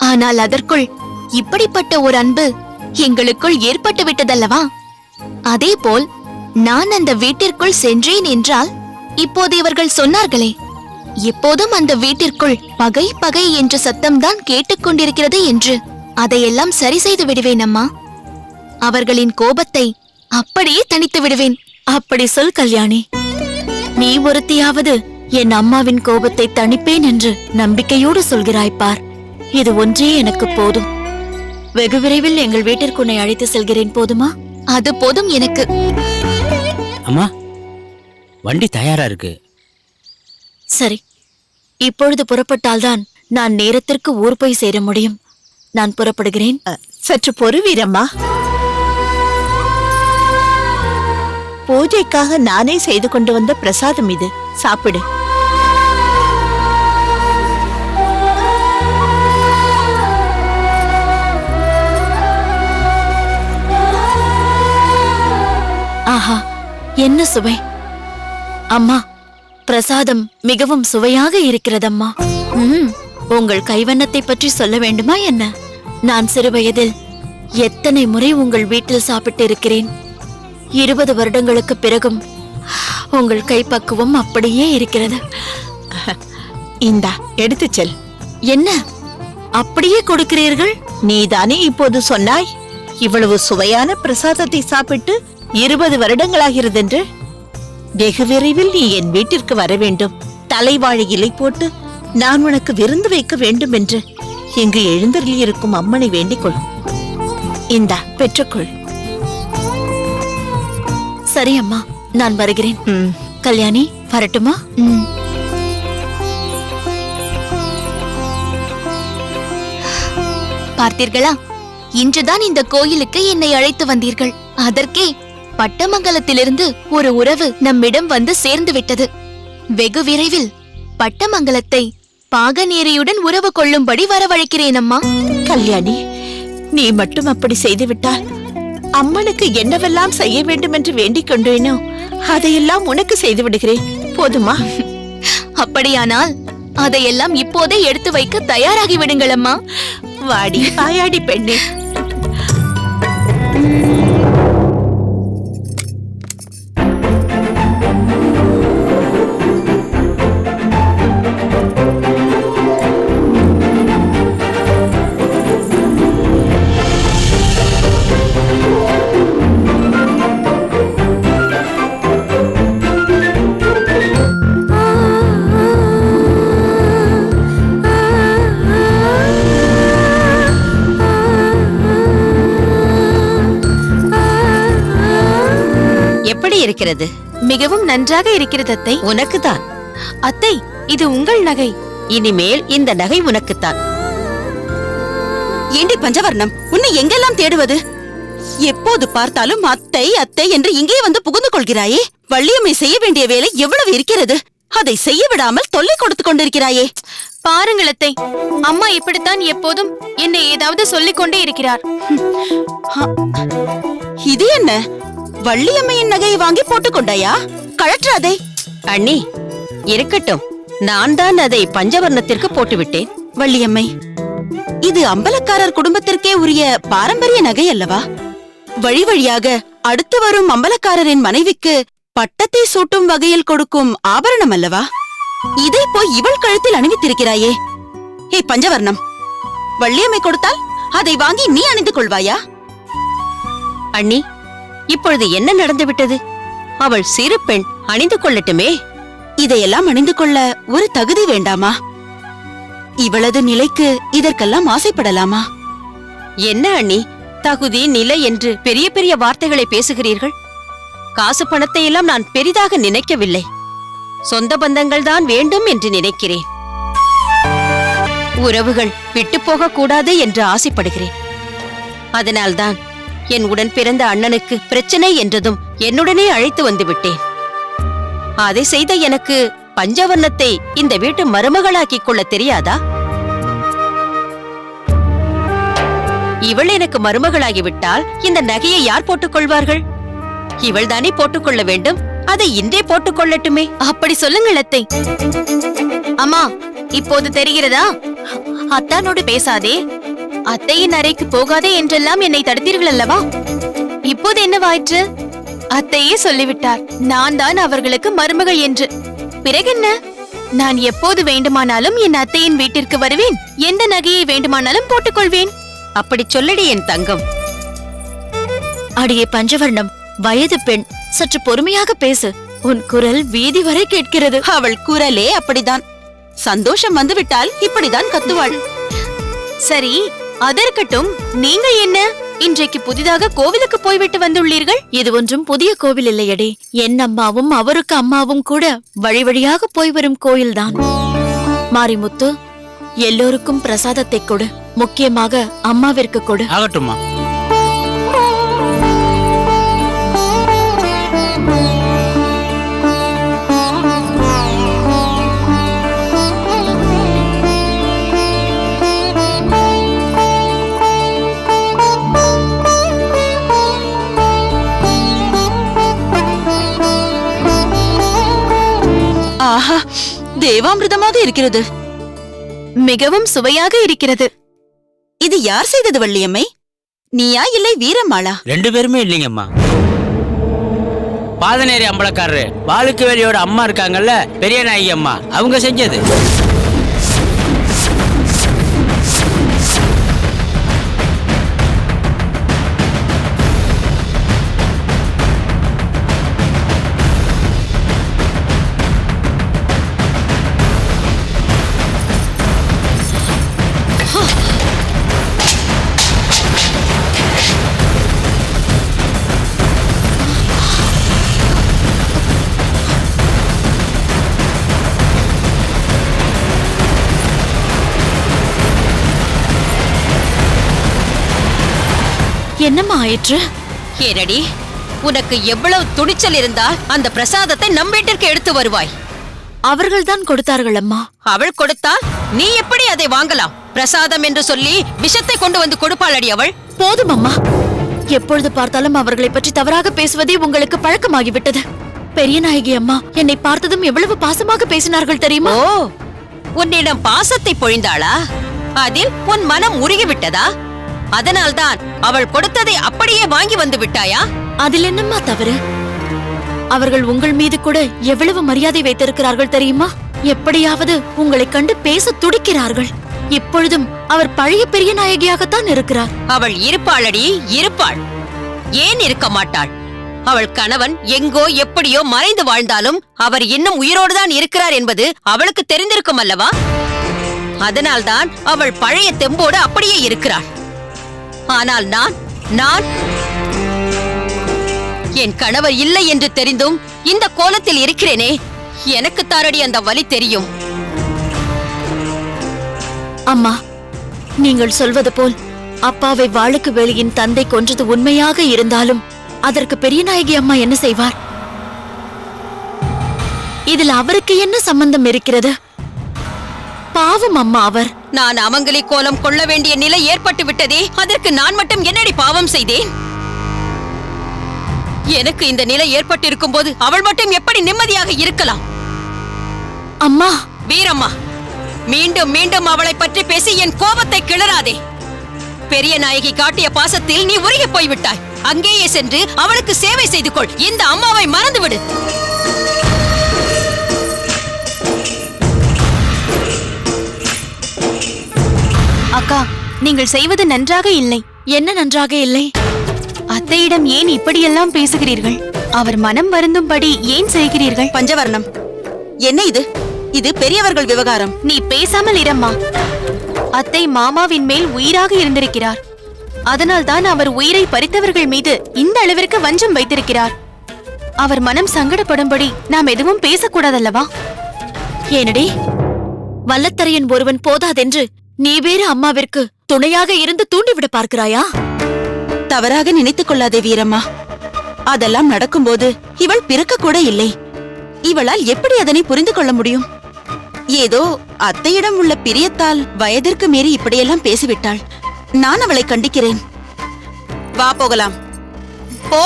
ஆனால் அதற்குள் இப்படிப்பட்ட ஒரு அன்பு எங்களுக்குள் ஏற்பட்டு விட்டதல்லவா? அதேபோல் நான் அந்த வீட்டிற்குள் சென்றேன் என்றால் இப்போது இவர்கள் சொன்னார்களே, எப்போதும் அந்த வீட்டிற்குள் பகை பகை என்ற சத்தம்தான் கேட்டுக்கொண்டிருக்கிறது என்று அதையெல்லாம் சரி செய்து விடுவேன் அம்மா. அவர்களின் கோபத்தை அப்படியே தணித்து விடுவேன். அப்படி சொல் கல்யாணி. நீ ஒருத்தியாவது என் அம்மாவின் கோபத்தை தணிப்பேன் என்று நம்பிக்கையோடு சொல்கிறாய் பார். இது ஒன்றே எனக்கு போதும். வெகு விரைவில் எங்கள் வீட்டிற்கு உன்னை அழைத்து செல்கிறேன், போதுமா? அது போதும் எனக்கு. அம்மா, வண்டி தயாரா இருக்கு. சரி, இப்பொழுது புறப்பட்டால்தான் நான் நேரத்திற்கு ஊர் போய் சேர முடியும். நான் புறப்படுகிறேன். சற்று பொறுவீரம்மா. பூஜைக்காக நானே செய்து கொண்டு வந்த பிரசாதம் இது, சாப்பிடு. ஆஹா, என்ன சுவை! அம்மா, பிரசாதம் மிகவும் சுவையாக இருக்கிறதம்மா. உங்கள் கைவண்ணத்தை பற்றி சொல்ல வேண்டுமா என்ன? நான் சிறுவயதில் எத்தனை முறை உங்கள் வீட்டில் சாப்பிட்டு இருக்கிறேன். 20 வருடங்களுக்கு பிறகும் உங்கள் கைப்பக்குவம் அப்படியே இருக்கிறது. இந்தா, எடுத்து செல். என்ன அப்படியே கொடுக்கிறீர்கள்? நீதானே இப்போது சொன்னாய், இவ்வளவு சுவையான பிரசாதத்தை சாப்பிட்டு 20 வருடங்களாகிறது என்று. வெகு விரைவில் நீ என் வீட்டிற்கு வர வேண்டும். தலைவாழை இலை போட்டு நான் உனக்கு விருந்து வைக்க வேண்டும் என்று இங்கு எழுந்தருளியிருக்கும் அம்மனை வேண்டிக் கொள். இந்தா, பெற்றுக்கொள். சரி அம்மா, நான் வருகிறேன். கல்யாணி, வரட்டுமா? பார்த்தீர்களா, இன்றுதான் இந்த கோயிலுக்கு என்னை அழைத்து வந்தீர்கள். அதற்கே பட்டமங்கலத்திலிருந்து ஒரு உறவு நம்மிடம் வந்து சேர்ந்து விட்டது. வெகு விரைவில் பட்டமங்கலத்தை பாகநேரியுடன் உறவு கொள்ளும்படி வரவழைக்கிறேன் அம்மா. கல்யாணி, நீ மட்டும் அப்படி செய்துவிட்டால் அம்மனுக்கு என்னவெல்லாம் செய்ய வேண்டும் என்று வேண்டிக் கொண்டேனோ அதையெல்லாம் உனக்கு செய்து விடுகிறேன், போதுமா? அப்படியானால் அதையெல்லாம் இப்போதே எடுத்து வைக்க தயாராகி விடுங்கள் அம்மா. வாடி வாயாடி பெண்ணே. இருக்கிறது? மிகவும் நன்றாக இருக்கிறது அத்தை. உனக்குதான். அத்தை, இது உங்கள் நகை. இனிமேல் இந்த நகை உனக்குத்தான். ஏண்டி பஞ்சவர்ணம், உன்னை எங்கெல்லாம் தேடுவது? எப்போது பார்த்தாலும் அத்தை அத்தை என்று இங்கே வந்து புகுந்து கொள்கிறாயே. வள்ளியம்மை செய்ய வேண்டிய வேலை எவ்வளவு இருக்கிறது. அதை செய்ய விடாமல் தொல்லை கொடுத்து கொண்டிருக்கிறாயே. பாருங்கள் அத்தை, அம்மா இப்படித்தான் எப்போதும் என்னை ஏதாவது சொல்லிக் கொண்டே இருக்கிறார். இது என்ன? வள்ளியம்மையின் நகையை வாங்கி போட்டுக் கொண்டாயா? கழற்றாதே. அண்ணி, இருக்கட்டும். நான் தான் அதை பஞ்சவர்ணத்திற்கு போட்டுவிட்டேன். வள்ளியம்மை, இது அம்பலக்காரர் குடும்பத்திற்கே உரிய பாரம்பரிய நகை அல்லவா? வழி வழியாக அடுத்து வரும் அம்பலக்காரரின் மனைவிக்கு பட்டத்தை சூட்டும் வகையில் கொடுக்கும் ஆபரணம் அல்லவா? இதை போய் இவள் கழுத்தில் அணிவித்திருக்கிறாயே. ஏ பஞ்சவர்ணம், வள்ளியம்மை கொடுத்தால் அதை வாங்கி நீ அணிந்து கொள்வாயா? அண்ணி, இப்பொழுது என்ன நடந்துவிட்டது? அவள் சிறு பெண், அணிந்து கொள்ளட்டுமே. இதையெல்லாம் அணிந்து கொள்ள ஒரு தகுதி வேண்டாமா? இவளது நிலைக்கு இதற்கெல்லாம் ஆசைப்படலாமா? என்ன அண்ணி, தகுதி நிலை என்று பெரிய பெரிய வார்த்தைகளை பேசுகிறீர்கள்? காசு பணத்தை எல்லாம் நான் பெரிதாக நினைக்கவில்லை. சொந்த பந்தங்கள் தான் வேண்டும் என்று நினைக்கிறேன். உறவுகள் விட்டு போக கூடாது என்று ஆசைப்படுகிறேன். அதனால்தான் என் உடன் பிறந்த அண்ணனுக்கு பிரச்சனை என்றதும் என்னுடனே அழைத்து வந்து விட்டேன். அதை செய்த எனக்கு பஞ்சவர்ணத்தை இந்த வீட்டு மருமகளாக்கிக் கொள்ள தெரியாதா? இவள் எனக்கு மருமகளாகிவிட்டால் இந்த நகையை யார் போட்டுக் கொள்வார்கள்? இவள் தானே போட்டுக்கொள்ள வேண்டும். அதை இன்றே போட்டுக் கொள்ளட்டுமே. அப்படி சொல்லுங்கள் அத்தை. அம்மா, இப்போது தெரிகிறதா? அத்தானோடு பேசாதே, அத்தையின் அறைக்கு போகாதே என்றெல்லாம் என்னை தடுத்தீர்கள் அல்லவா? இப்போது என்னவாயிற்று? அத்தையே சொல்லிவிட்டார், நான் தான் அவர்களுக்கு மருமகள் என்று. பிறகென்ன? நான் எப்போது வேண்டுமானாலும் என் அத்தையின் வீட்டிற்கு வருவேன், எந்த நகையை வேண்டுமானாலும் போட்டுக்கொள்வேன். அப்படி சொல்லடி என் தங்கம். அடியே பஞ்சவர்ணம், வயது பெண், சற்று பொறுமையாக பேசு. உன் குரல் வீதி வரை கேட்கிறது. அவள் குரலே அப்படிதான். சந்தோஷம் வந்துவிட்டால் இப்படிதான் கத்துவாள். சரி, அதற்கட்டும். நீங்கள் என்ன இன்றைக்கு புதிதாக கோவிலுக்கு போய்விட்டு வந்துள்ளீர்கள்? இது ஒன்றும் புதிய கோவில் இல்லையடி. என் அம்மாவும் அவருக்கு அம்மாவும் கூட வழி வழியாக போய் வரும் கோயில்தான். மாரிமுத்து, எல்லோருக்கும் பிரசாதத்தை கொடு. முக்கியமாக அம்மாவிற்கு கொடு. ஆகட்டுமா. ஆஹா, தேவாமிர்தமாக இருக்கிறது. மிகவும் சுவையாக இருக்கிறது. இது யார் செய்தது வள்ளியம்மை? நீயா இல்லை வீரம்மாளா? 2 பேருமே இல்லைங்கம்மா. பாதநேரி அம்பலக்காரரு பாலுக்கு வேலியோட அம்மா இருக்காங்கல்ல, பெரிய நாயகி அம்மா, அவங்க செஞ்சது. என்னம்மா ஆயிற்று? ஏனடி, உனக்கு எவ்வளவு துணிச்சல் இருந்தால் அந்த பிரசாதத்தை நம் வீட்டிற்கு எடுத்து வருவாய்? அவர்கள்தான் கொடுத்தார்கள் அம்மா. அவள் கொடுத்தால் நீ எப்படி அதை வாங்கலாம்? பிரசாதம் என்று சொல்லி விஷத்தை கொண்டு வந்து கொடுப்பாளடி அவள். போதும் அம்மா. எப்பொழுது பார்த்தாலும் அவர்களை பற்றி தவறாக பேசுவதே உங்களுக்கு பழக்கமாகிவிட்டது. பெரிய நாயகி அம்மா என்னை பார்த்ததும் எவ்வளவு பாசமாக பேசினார்கள் தெரியுமா? ஓ, உன்னிடம் பாசத்தை பொழிந்தாளா? அதில் உன் மனம் உருகிவிட்டதா? அதனால்தான் அவள் கொடுத்ததை அப்படியே வாங்கி வந்து விட்டாயா? அதில் என்னம்மா தவறு? அவர்கள் உங்கள் மீது கூட எவ்வளவு மரியாதை வைத்திருக்கிறார்கள் தெரியுமா? எப்படியாவது உங்களை கண்டு பேச துடிக்கிறார்கள். இப்பொழுதும் அவர் பழைய பெரிய நாயகியாகத்தான் இருக்கிறார். அவள் இருப்பாளடி, இருப்பாள். ஏன் இருக்க மாட்டாள்? அவள் கணவன் எங்கோ எப்படியோ மறைந்து வாழ்ந்தாலும் அவர் இன்னும் உயிரோடுதான் இருக்கிறார் என்பது அவளுக்கு தெரிந்திருக்கும் அல்லவா? அதனால்தான் அவள் பழைய தெம்போடு அப்படியே இருக்கிறாள். ஆனால் நான் என் கணவர் இல்லை என்று தெரிந்தும் இந்த கோலத்தில் இருக்கிறேனே, எனக்கு தாரடி அந்த வலி தெரியும். அம்மா, நீங்கள் சொல்வது போல் அப்பாவை வாளுக்கு வேலியின் தந்தை கொன்றது உண்மையாக இருந்தாலும் அதற்கு பெரிய நாயகி அம்மா என்ன செய்வார்? இதில் அவருக்கு என்ன சம்பந்தம் இருக்கிறது? பாவம் அம்மா அவர். நான் அமங்கலி கோலம் கொள்ள வேண்டிய நிலை ஏற்பட்டு விட்டதே, அதற்கு நான் மட்டும் என்னடி பாவம் செய்தேன்? எனக்கு இந்த நிலை ஏற்பட்டிருக்கும் போது அவள் மட்டும் எப்படி நிம்மதியாக இருக்கலாம்? அம்மா, வீரம்மா, மீண்டும் மீண்டும் அவளை பற்றி பேசி என் கோபத்தை கிளறாதே. பெரிய நாயகி காட்டிய பாசத்தில் நீ உருகி போய்விட்டாய். அங்கேயே சென்று அவளுக்கு சேவை செய்து கொள். இந்த அம்மாவை மறந்துவிடு. அக்கா, நீங்கள் செய்வது நன்றாக இல்லை. என்ன நன்றாக இல்லை? அத்தையிடம் ஏன் இப்படியெல்லாம் பேசுகிறீர்கள்? அவர் மனம் வருந்தும்படி ஏன் செய்கிறீர்கள்? பஞ்சவர்ணம், என்ன இது? இது பெரியவர்கள் விவகாரம். நீ பேசாமல் இரம்மா. அத்தை மாமாவின் மேல் உயிராக இருந்திருக்கிறார். அதனால்தான் அவர் உயிரை பறித்தவர்கள் மீது இந்த அளவிற்கு வஞ்சம் வைத்திருக்கிறார். அவர் மனம் சங்கடப்படும்படி நாம் எதுவும் பேசக்கூடாதல்லவா? ஏனடி, வல்லத்தரையன் ஒருவன் போதாதென்று நீ வேறு அம்மாவிற்கு துணையாக இருந்து தூண்டிவிட பார்க்கிறாயா? தவறாக நினைத்துக் கொள்ளாதே வீரம்மா. அதெல்லாம் நடக்கும்போது இவள் பிறக்க கூட இல்லை. இவளால் எப்படி அதனை புரிந்து கொள்ள முடியும்? ஏதோ அத்தையிடம் உள்ள பிரியத்தால் வயதிற்கு மீறி இப்படியெல்லாம் பேசிவிட்டாள். நான் அவளை கண்டிக்கிறேன். வா போகலாம். போ.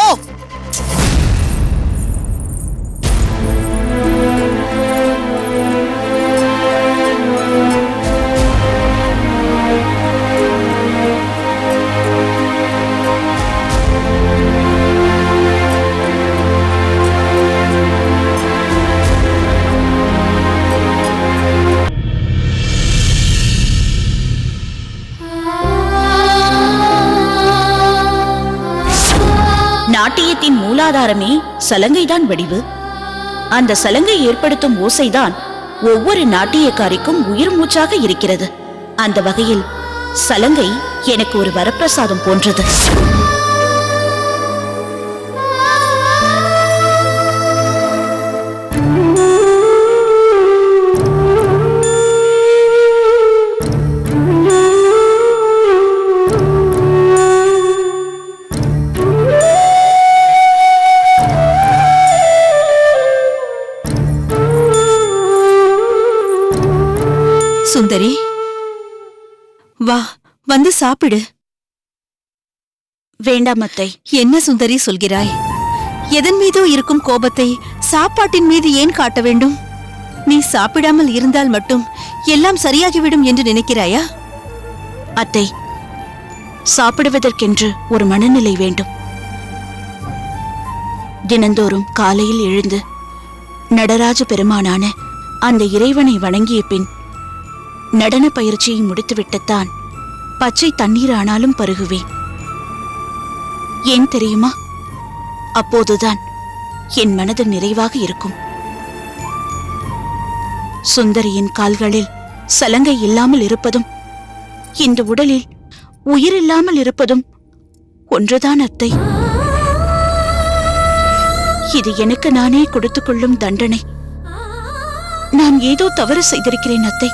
நாட்டியத்தின் மூலாதாரமே சலங்கைதான் வடிவு. அந்த சலங்கை ஏற்படுத்தும் ஓசைதான் ஒவ்வொரு நாட்டியக்காரிக்கும் உயிர் மூச்சாக இருக்கிறது. அந்த வகையில் சலங்கை எனக்கு ஒரு வரப்பிரசாதம் போன்றது. சுந்தரி, வா, வந்து சாப்பிடு. வேண்டாம் அத்தை. என்ன சுந்தரி சொல்கிறாய்? எதன் மீதோ இருக்கும் கோபத்தை சாப்பாட்டின் மீது ஏன் காட்ட வேண்டும்? நீ சாப்பிடாமல் இருந்தால் மட்டும் எல்லாம் சரியாகிவிடும் என்று நினைக்கிறாயா? அத்தை, சாப்பிடுவதற்கென்று ஒரு மனநிலை வேண்டும். தினந்தோறும் காலையில் எழுந்து நடராஜ பெருமானான அந்த இறைவனை வணங்கிய பின் நடன பயிற்சியை முடித்துவிட்டுத்தான் பச்சை தண்ணீர் ஆனாலும் பருகுவேன். ஏன் தெரியுமா? அப்போதுதான் என் மனது நிறைவாக இருக்கும். சுந்தரியின் கால்களில் சலங்கை இல்லாமல் இருப்பதும் இந்த உடலில் உயிர் இல்லாமல் இருப்பதும் ஒன்றுதான் அத்தை. இது எனக்கு நானே கொடுத்துக் கொள்ளும் தண்டனை. நான் ஏதோ தவறு செய்திருக்கிறேன் அத்தை.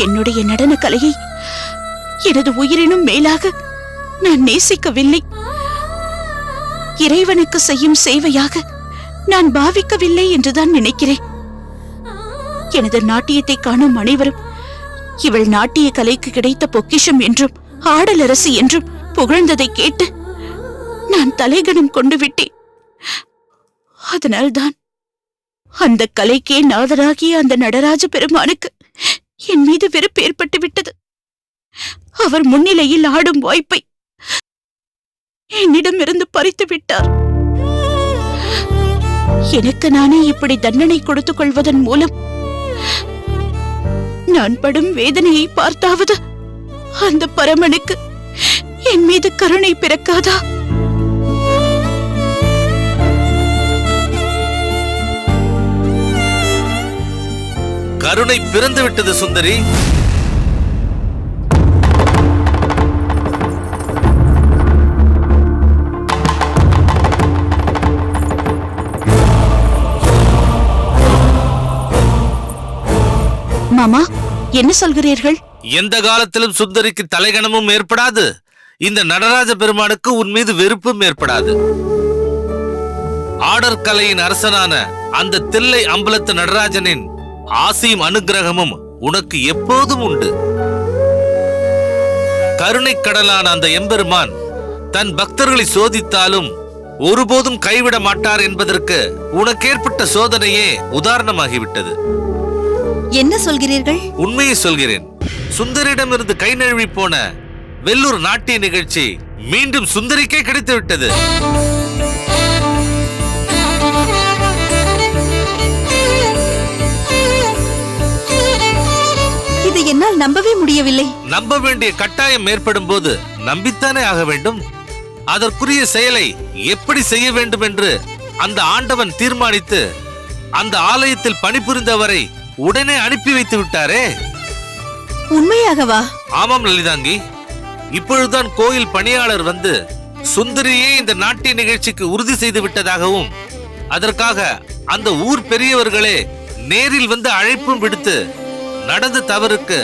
என்னுடைய நடன கலையை எனது உயிரினும் மேலாக நான் நேசிக்கவில்லை. இறைவனுக்கு செய்யும் சேவையாக நான் பாவிக்கவில்லை என்றுதான் நினைக்கிறேன். எனது நாட்டியத்தை காணும் அனைவரும் இவள் நாட்டிய கலைக்கு கிடைத்த பொக்கிஷம் என்றும் ஆடலரசி என்றும் புகழ்ந்ததை கேட்டு நான் தலைகணம் கொண்டு விட்டேன். அதனால்தான் அந்த கலைக்கே நாதராகிய அந்த நடராஜ பெருமானுக்கு என் மீது வெறுப்பு ஏற்பட்டு விட்டது. அவர் முன்னிலையில் ஆடும் வாய்ப்பை என்னிடமிருந்து பறித்து விட்டார். எனக்கு நானே இப்படி தண்டனை கொடுத்துக் கொள்வதன் மூலம் நான் படும் வேதனையை பார்த்தாவது அந்த பரமனுக்கு என் மீது கருணை பிறக்காதா? கருணை பிறந்து விட்டது சுந்தரி. மாமா, என்ன சொல்கிறீர்கள்? எந்த காலத்திலும் சுந்தரிக்கு தலைகணமும் ஏற்படாது. இந்த நடராஜ பெருமானுக்கு உன் மீது வெறுப்பும் ஏற்படாது. ஆடற்கலையின் அரசனான அந்த தில்லை அம்பலத்து நடராஜனின் ஆசியும் அனுக்கிரகமும் உனக்கு எப்போதும் உண்டு. கருணை கடலான அந்த எம்பெருமான் தன் பக்தர்களை சோதித்தாலும் ஒருபோதும் கைவிட மாட்டார் என்பதற்கு உனக்கு ஏற்பட்ட சோதனையே உதாரணமாகிவிட்டது. என்ன சொல்கிறீர்கள்? உண்மையை சொல்கிறேன். சுந்தரிடமிருந்து கை நழுவி போன வெள்ளூர் நாட்டிய நிகழ்ச்சி மீண்டும் சுந்தரிக்கே கிடைத்து விட்டது. இது என்னால் நம்பவே முடியவில்லை. நம்ப வேண்டிய கட்டாயம் ஏற்படும் போது நம்பித்தானே ஆக வேண்டும். அதற்குரிய செயலை எப்படி செய்ய வேண்டும் என்று அந்த ஆண்டவன் தீர்மானித்து அந்த ஆலயத்தில் பணிபுரிந்தவரை உடனே அனுப்பி வைத்து விட்டாரே. உண்மையாகவா? ஆமாம் லலிதாங்கி. இப்பொழுதுதான் கோயில் பணியாளர் வந்து சுந்தரியே இந்த நாட்டிய நிகழ்ச்சிக்கு உறுதி செய்து விட்டதாகவும் அதற்காக அந்த ஊர் பெரியவர்களே நேரில் வந்து அழைப்பும் விடுத்து நடந்த தவறுக்கு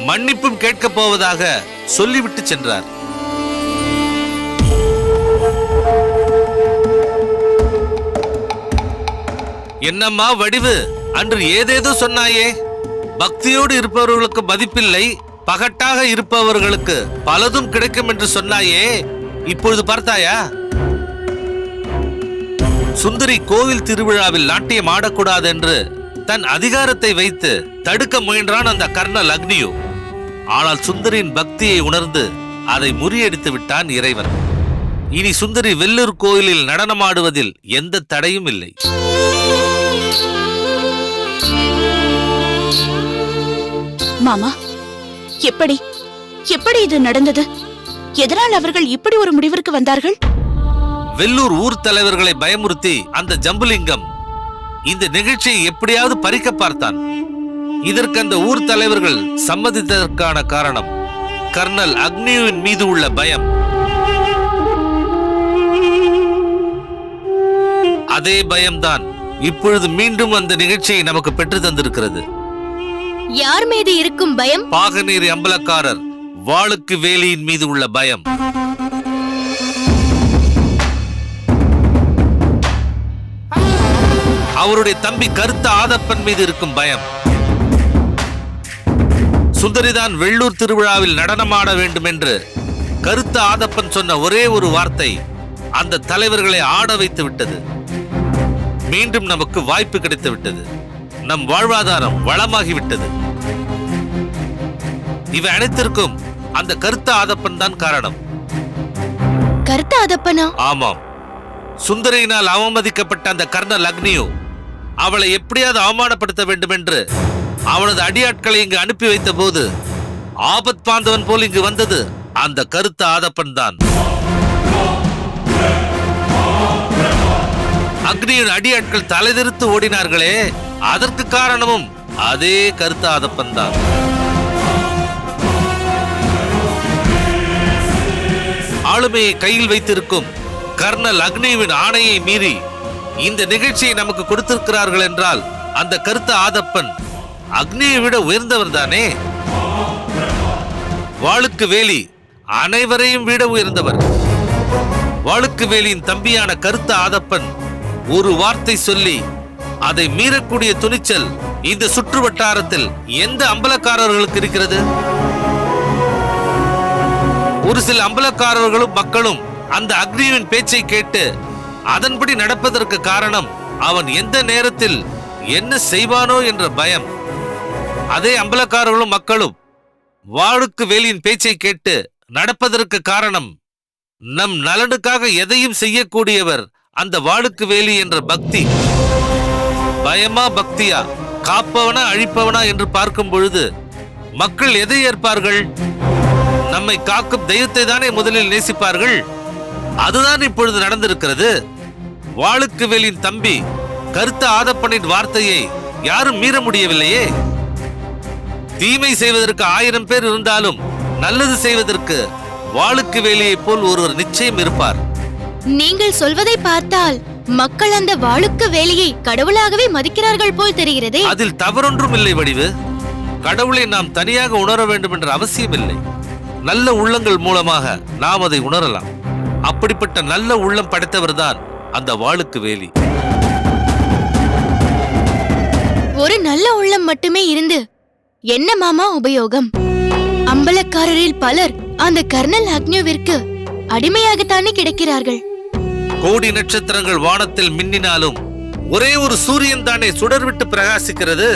மன்னிப்பும் கேட்கப் போவதாக சொல்லிவிட்டு சென்றார். என்னம்மா வடிவு, அன்று ஏதேதோ சொன்னாயே. பக்தியோடு இருப்பவர்களுக்கு மதிப்பில்லை, பகட்டாக இருப்பவர்களுக்கு பலதும் கிடைக்கும் என்று சொன்னாயே, இப்பொழுது பார்த்தாயா? சுந்தரி கோவில் திருவிழாவில் நாட்டியம் ஆடக்கூடாது என்று தன் அதிகாரத்தை வைத்து தடுக்க முயன்றான் அந்த கர்ணல் அக்னியு. ஆனால் சுந்தரியின் பக்தியை உணர்ந்து அதை முறியடித்து விட்டான் இறைவன். இனி சுந்தரி வெள்ளூர் கோயிலில் நடனமாடுவதில் எந்த தடையும் இல்லை. மாமா, எப்படி எப்படி இது நடந்தது? எதனால் அவர்கள் இப்படி ஒரு முடிவிற்கு வந்தார்கள்? வெள்ளூர் ஊர் தலைவர்களை பயமுறுத்தி அந்த ஜம்புலிங்கம் இந்த நிகழ்ச்சியை எப்படியாவது பறிக்க பார்த்தான். இதற்கு அந்த ஊர் தலைவர்கள் சம்மதித்ததற்கான காரணம் கர்னல் அக்னியுவின் மீது உள்ள பயம். அதே பயம்தான் இப்பொழுது மீண்டும் அந்த நிகழ்ச்சியை நமக்கு பெற்று தந்திருக்கிறது. யார் மீது இருக்கும் பயம்? பாகநீர் அம்பலக்காரர் வாளுக்கு வேலியின் மீது உள்ள பயம். அவருடைய தம்பி கருத்த ஆதப்பன் மீது இருக்கும் பயம். சுந்தரிதான் வெள்ளூர் திருவிழாவில் நடனமாட வேண்டும் என்று கருத்த ஆதப்பன் சொன்ன ஒரே ஒரு வார்த்தை அந்த தலைவர்களை ஆட வைத்து விட்டது. மீண்டும் நமக்கு வாய்ப்பு கிடைத்து விட்டது. நம் வாழ்வாதாரம் வளமாகிவிட்டது. இவை அனைத்திற்கும் அந்த கருத்த ஆதப்பன் தான் காரணம். கருத்த ஆதப்பனா? ஆமாம். சுந்தரியினால் அவமதிக்கப்பட்ட அந்த கர்ணல் அக்னியு அவளை எப்படியாவது அவமானப்படுத்த வேண்டும் என்று அவனது அடியாட்களை இங்கு அனுப்பி வைத்த போது ஆபத் பாந்தவன் போல் இங்கு வந்தது அந்த கருத்த ஆதப்பன் தான். அக்னியின் அடியாட்கள் தலைதிருத்து ஓடினார்களே, அதற்கு காரணமும் அதே கருத்த ஆதப்பன் தான். ஆளுமையை கையில் வைத்திருக்கும் கர்னல் அக்னியுவின் ஆணையை மீறி இந்த நிகழ்ச்சியை நமக்கு கொடுத்திருக்கிறார்கள் என்றால் அந்த கருத்த ஆதப்பன் அக்னியை விட உயர்ந்தவர் தானே. வாளுக்கு வேலி அனைவரையும் விட உயர்ந்தவர். வாளுக்கு வேலியின் தம்பியான கருத்த ஆதப்பன் ஒரு வார்த்தை சொல்லி அதை மீறக்கூடிய துணிச்சல் இந்த சுற்று வட்டாரத்தில் எந்த அம்பலக்காரர்களுக்கு இருக்கிறது? ஒரு சில அம்பலக்காரர்களும் மக்களும் அந்த அக்னியின் பேச்சை கேட்டு அதன்படி நடப்பதற்கு காரணம் அவன் எந்த நேரத்தில் என்ன செய்வானோ என்ற பயம். அதே அம்பலக்காரர்களும் மக்களும் வாளுக்கு வேலியின் பேச்சை கேட்டு நடப்பதற்கு காரணம் நம் நலனுக்காக எதையும் செய்யக்கூடியவர் அந்த வாளுக்கு வேலி என்ற பக்தி. பயமா பக்தியா, காப்பவனா அழிப்பவனா என்று பார்க்கும் பொழுது மக்கள் எதை ஏற்பார்கள்? நம்மை காக்கும் தெய்வத்தை தானே முதலில் நேசிப்பார்கள். அதுதான் இப்பொழுது நடந்திருக்கிறது. வாளுக்கு வேலியின் தம்பி கருத்த ஆதப்பனின் வார்த்தையை யாரும் மீற முடியவில்லையே. தீமை செய்வதற்கு 1000 பேர் இருந்தாலும் நல்லது செய்வதற்கு வாளுக்கு வேலியை போல் ஒருவர் நிச்சயம் இருப்பார். நீங்கள் சொல்வதை பார்த்தால் மக்கள் அந்த வாளுக்கு வேலியை கடவுளாகவே மதிக்கிறார்கள் போல் தெரிகிறதே. அதில் தவறொன்றும் இல்லை வடிவு. கடவுளை நாம் தனியாக உணர வேண்டும் என்ற அவசியம் இல்லை. நல்ல உள்ளங்கள் மூலமாக நாம் அதை உணரலாம். அப்படிப்பட்ட நல்ல உள்ளம் படைத்தவர்தான் அந்த வாளுக்கு வேலி. ஒரு நல்ல உள்ளம் மட்டுமே இருந்து என்ன மாமா உபயோகம்? அம்பலக்காரரில் பலர் அந்த கர்னல் அக்னியோவிற்கு அடிமையாகத்தானே கிடக்கிறார்கள். கோடி நட்சத்திரங்கள் வானத்தில் மின்னினாலும் ஒரே ஒரு சூரியன் தானே சுடர்விட்டு பிரகாசிக்கிறது.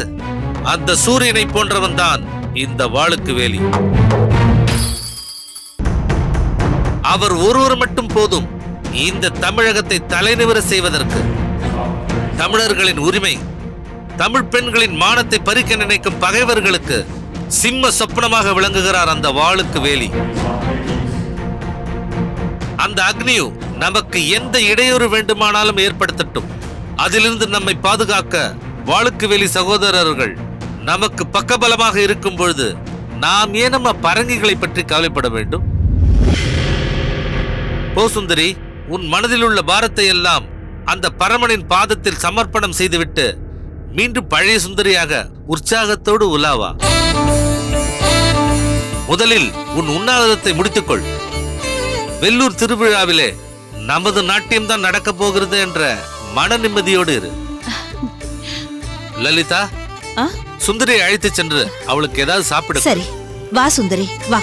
அந்த சூரியனை போன்றவன் தான் இந்த வாளுக்கு வேலி. அவர் ஒருவர் மட்டும் போதும் இந்த தமிழகத்தை தலைநிவர செய்வதற்கு. தமிழர்களின் உரிமை, தமிழ் பெண்களின் மானத்தை பறிக்க நினைக்கும் பகைவர்களுக்கு சிம்ம சொப்பனமாக விளங்குகிறார் அந்த வாளுக்கு வேலி. அந்த அக்னியு நமக்கு எந்த இடையூறு வேண்டுமானாலும் ஏற்படுத்தட்டும். அதிலிருந்து நம்மை பாதுகாக்க வாளுக்கு வேலி சகோதரர்கள் நமக்கு பக்கபலமாக இருக்கும் பொழுது நாம் ஏன் நம்ம பரங்கிகளை பற்றி கவலைப்பட வேண்டும்? போ சுந்தரி, உன் மனதில் உள்ள பாரத்தை எல்லாம் அந்த பரமனின் பாதத்தில் சமர்ப்பணம் செய்துவிட்டு மீண்டும் பழைய சுந்தரியாக உற்சாகத்தோடு உலாவா. முதலில் உன் உண்ணாவிரதத்தை முடித்துக்கொள். வெள்ளூர் திருவிழாவிலே நமது நாட்டியம் தான் நடக்க போகிறது என்ற மன நிம்மதியோடு இரு. லலிதா, சுந்தரியை அழைத்து சென்று அவளுக்கு ஏதாவது சாப்பிட. சரி, வா சுந்தரி, வா.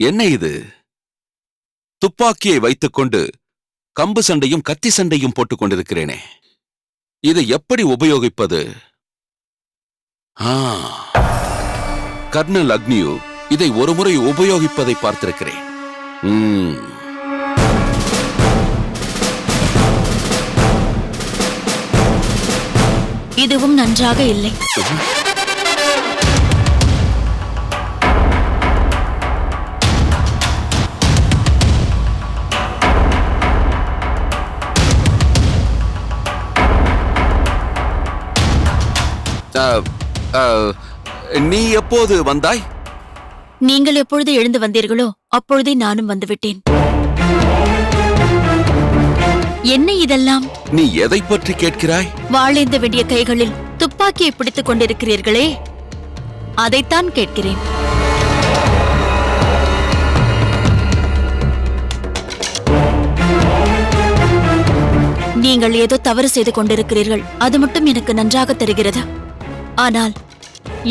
என்ன இது? துப்பாக்கியை வைத்துக்கொண்டு கம்பு சண்டையும் கத்தி சண்டையும் போட்டுக் கொண்டிருக்கிறேனே, இதை எப்படி உபயோகிப்பது? கர்னல் அக்னியு இதை ஒருமுறை உபயோகிப்பதை பார்த்திருக்கிறேன். இதுவும் நன்றாக இல்லை. நீ எப்போது வந்தாய்? நீங்கள் எப்பொழுது எழுந்து வந்தீர்களோ அப்பொழுதே நானும் வந்துவிட்டேன். என்ன இதெல்லாம்? நீ எதை பற்றி கேட்கிறாய்? வாழேந்த வேண்டிய கைகளில் துப்பாக்கியை பிடித்துக் கொண்டிருக்கிறீர்களே, அதைத்தான் கேட்கிறேன். நீங்கள் ஏதோ தவறு செய்து கொண்டிருக்கிறீர்கள், அது மட்டும் எனக்கு நன்றாக தெரிகிறது. ஆனால்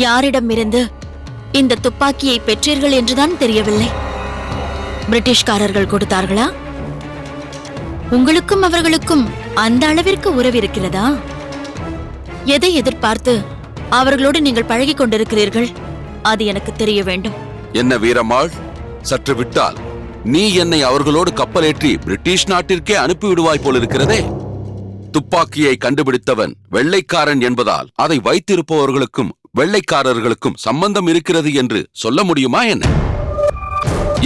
யாரிடமிருந்து இந்த துப்பாக்கியை பெற்றீர்கள் என்றுதான் தெரியவில்லை. பிரிட்டிஷ்காரர்கள் கொடுத்தார்களா? உங்களுக்கும் அவர்களுக்கும் அந்த அளவிற்கு உறவு இருக்கிறதா? எதை எதிர்பார்த்து அவர்களோடு நீங்கள் பழகிக் கொண்டிருக்கிறீர்கள்? அது எனக்கு தெரிய வேண்டும். என்ன வீரம்மாள், சற்று விட்டால் நீ என்னை அவர்களோடு கப்பலேற்றி பிரிட்டிஷ் நாட்டிற்கே அனுப்பிவிடுவாய் போலிருக்கிறதே. துப்பாக்கியை கண்டுபிடித்தவன் வெள்ளைக்காரன் என்பதால் அதை வைத்திருப்பவர்களுக்கும் வெள்ளைக்காரர்களுக்கும் சம்பந்தம் இருக்கிறது என்று சொல்ல முடியுமா என்ன?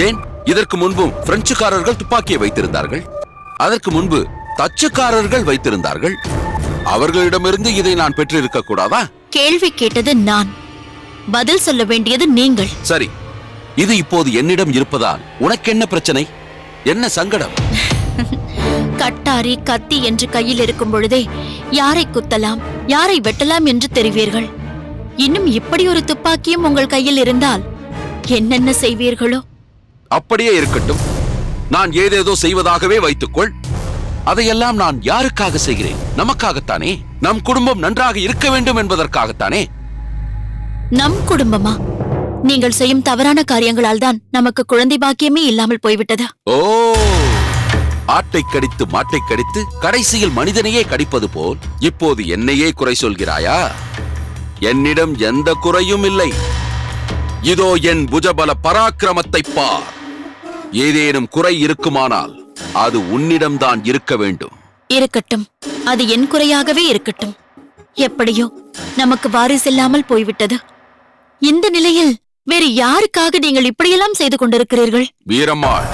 ஏன், இதற்கு முன்பும் பிரெஞ்சுக்காரர்கள் துப்பாக்கியை வைத்திருந்தார்கள். அதற்கு முன்பு டச்சுக்காரர்கள் வைத்திருந்தார்கள். அவர்களிடமிருந்து இதை நான் பெற்றிருக்க கூடாதா? கேள்வி கேட்டது நான், பதில் சொல்ல வேண்டியது நீங்கள். சரி, இது இப்போது என்னிடம் இருப்பதால் உனக்கு என்ன பிரச்சனை, என்ன சங்கடம்? கட்டாரி கத்தி என்று கையில் இருக்கும் பொழுதே யாரை குத்தலாம் யாரை வெட்டலாம் என்று தெரிவீர்கள். இன்னும் இப்படி ஒரு துப்பாக்கியும் உங்கள் கையில் இருந்தால் என்னென்ன செய்வீர்களோ? அப்படியே இருக்கட்டும், நான் ஏதேதோ செய்வதாகவே வைத்துக்கொள். அதையெல்லாம் நான் யாருக்காக செய்கிறேன்? நமக்காகத்தானே. நம் குடும்பம் நன்றாக இருக்க வேண்டும் என்பதற்காகத்தானே. நம் குடும்பமா? நீங்கள் செய்யும் தவறான காரியங்களால் தான் நமக்கு குழந்தை பாக்கியமே இல்லாமல் போய்விட்டது. ஓ, ஆட்டை கடித்து மாட்டை கடித்து கடைசியில் மனிதனையே கடிப்பது போல் இப்போது என்னையே குறை சொல்கிறாயா? என்னிடம் எந்த குறையும் இல்லை. இதோ என் புஜபல பராக்கிரமத்தை பார். ஏதேனும் குறை இருக்குமானால் அது உன்னிடம்தான் இருக்க வேண்டும். இருக்கட்டும், அது என் குறையாகவே இருக்கட்டும். எப்படியோ நமக்கு வாரிசில்லாமல் போய்விட்டது. இந்த நிலையில் வேறு யாருக்காக நீங்கள் இப்படியெல்லாம் செய்து கொண்டிருக்கிறீர்கள்? வீரம்மாள்,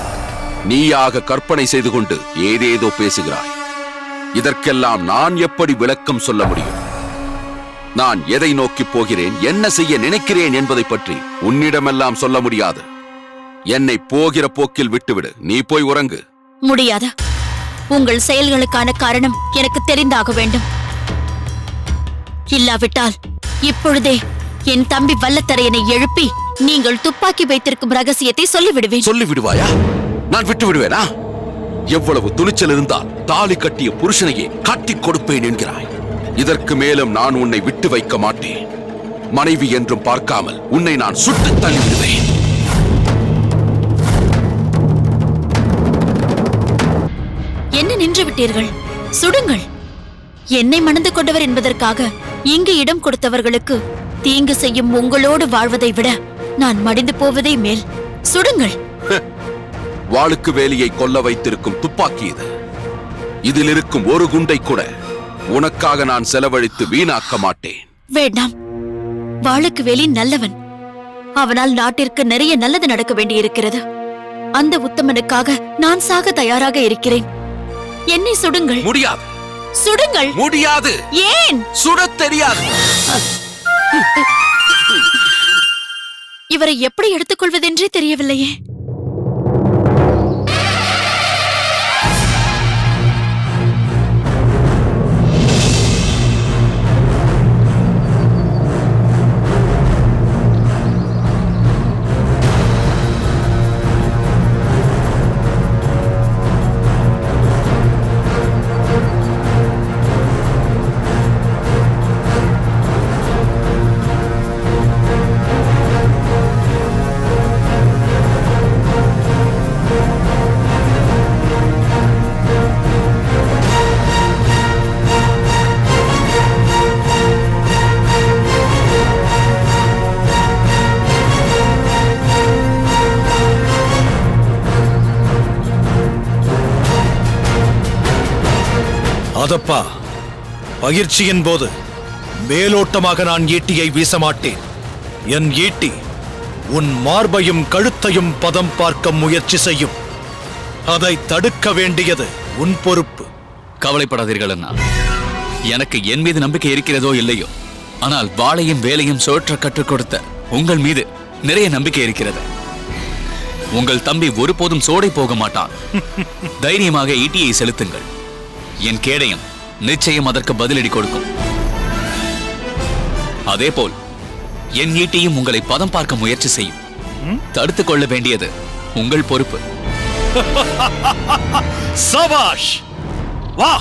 நீயாக கற்பனை செய்து கொண்டு ஏதேதோ பேசுகிறாய். இதற்கெல்லாம் நான் எப்படி விளக்கம் சொல்ல முடியும்? நான் எதை நோக்கி போகிறேன், என்ன செய்ய நினைக்கிறேன் என்பதை பற்றி உன்னிடமெல்லாம் சொல்ல முடியாது. என்னை போகிற போக்கில் விட்டுவிடு. நீ போய் உறங்கு. முடியாது. உங்கள் செயல்களுக்கான காரணம் எனக்கு தெரிந்தாக வேண்டும். இல்லாவிட்டால் இப்பொழுதே என் தம்பி வல்லத்தரையனை எழுப்பி நீங்கள் துப்பாக்கி வைத்திருக்கும் ரகசியத்தை சொல்லிவிடுவேன். சொல்லிவிடுவாயா? நான் விட்டு விடுவேனா? எவ்வளவு துணிச்சல் இருந்தால் தாலி கட்டிய புருஷனையே காட்டிக் கொடுப்பேன் என்கிறாய். இதற்கு மேலும் நான் உன்னை விட்டு வைக்க மாட்டேன். மனைவி என்றும் பார்க்காமல் உன்னை நான் சுட்டு தள்ளிவிடுவேன். என்ன நின்று விட்டீர்கள்? சுடுங்கள். என்னை மணந்து கொண்டவர் என்பதற்காக இங்கு இடம் கொடுத்தவர்களுக்கு தீங்கு செய்யும் உங்களோடு வாழ்வதை விட நான் மடிந்து போவதே மேல். சுடுங்கள். வாளுக்கு வேலியை கொல்ல வைத்திருக்கும் துப்பாக்கி இது. இதில் இருக்கும் ஒரு குண்டை கூட உனக்காக நான் செலவழித்து வீணாக்க மாட்டேன். வேண்டாம். வாளுக்கு வேலி நல்லவன். அவனால் நாட்டிற்கு நிறைய நல்லது நடக்க வேண்டியிருக்கிறது. அந்த உத்தமனுக்காக நான் சாக தயாராக இருக்கிறேன். என்னை சுடுங்கள். முடியாது. சுடுங்கள். முடியாது. ஏன்? சுடத் தெரியாது. இவரை எப்படி எடுத்துக்கொள்வதென்றே தெரியவில்லையே. அதப்பா, பயிற்சியின் போது மேலோட்டமாக நான் ஈட்டியை வீச மாட்டேன். என் ஈட்டி உன் மார்பையும் கழுத்தையும் பதம் பார்க்க முயற்சி செய்யும். அதை தடுக்க வேண்டியது உன் பொறுப்பு. கவலைப்படாதீர்கள் அண்ணா. எனக்கு என் மீது நம்பிக்கை இருக்கிறதோ இல்லையோ, ஆனால் வாளையும் வேலையும் சுழற்ற கற்றுக் கொடுத்த உங்கள் மீது நிறைய நம்பிக்கை இருக்கிறது. உங்கள் தம்பி ஒருபோதும் சோடை போக மாட்டான். தைரியமாக ஈட்டியை செலுத்துங்கள். என் கேடயம் நிச்சயம் அதற்கு பதிலடி கொடுக்கும். அதேபோல் என் ஈட்டியும் உங்களை பதம் பார்க்க முயற்சி செய்யும். தடுத்துக் கொள்ள வேண்டியது உங்கள் பொறுப்பு. சபாஷ்! வா!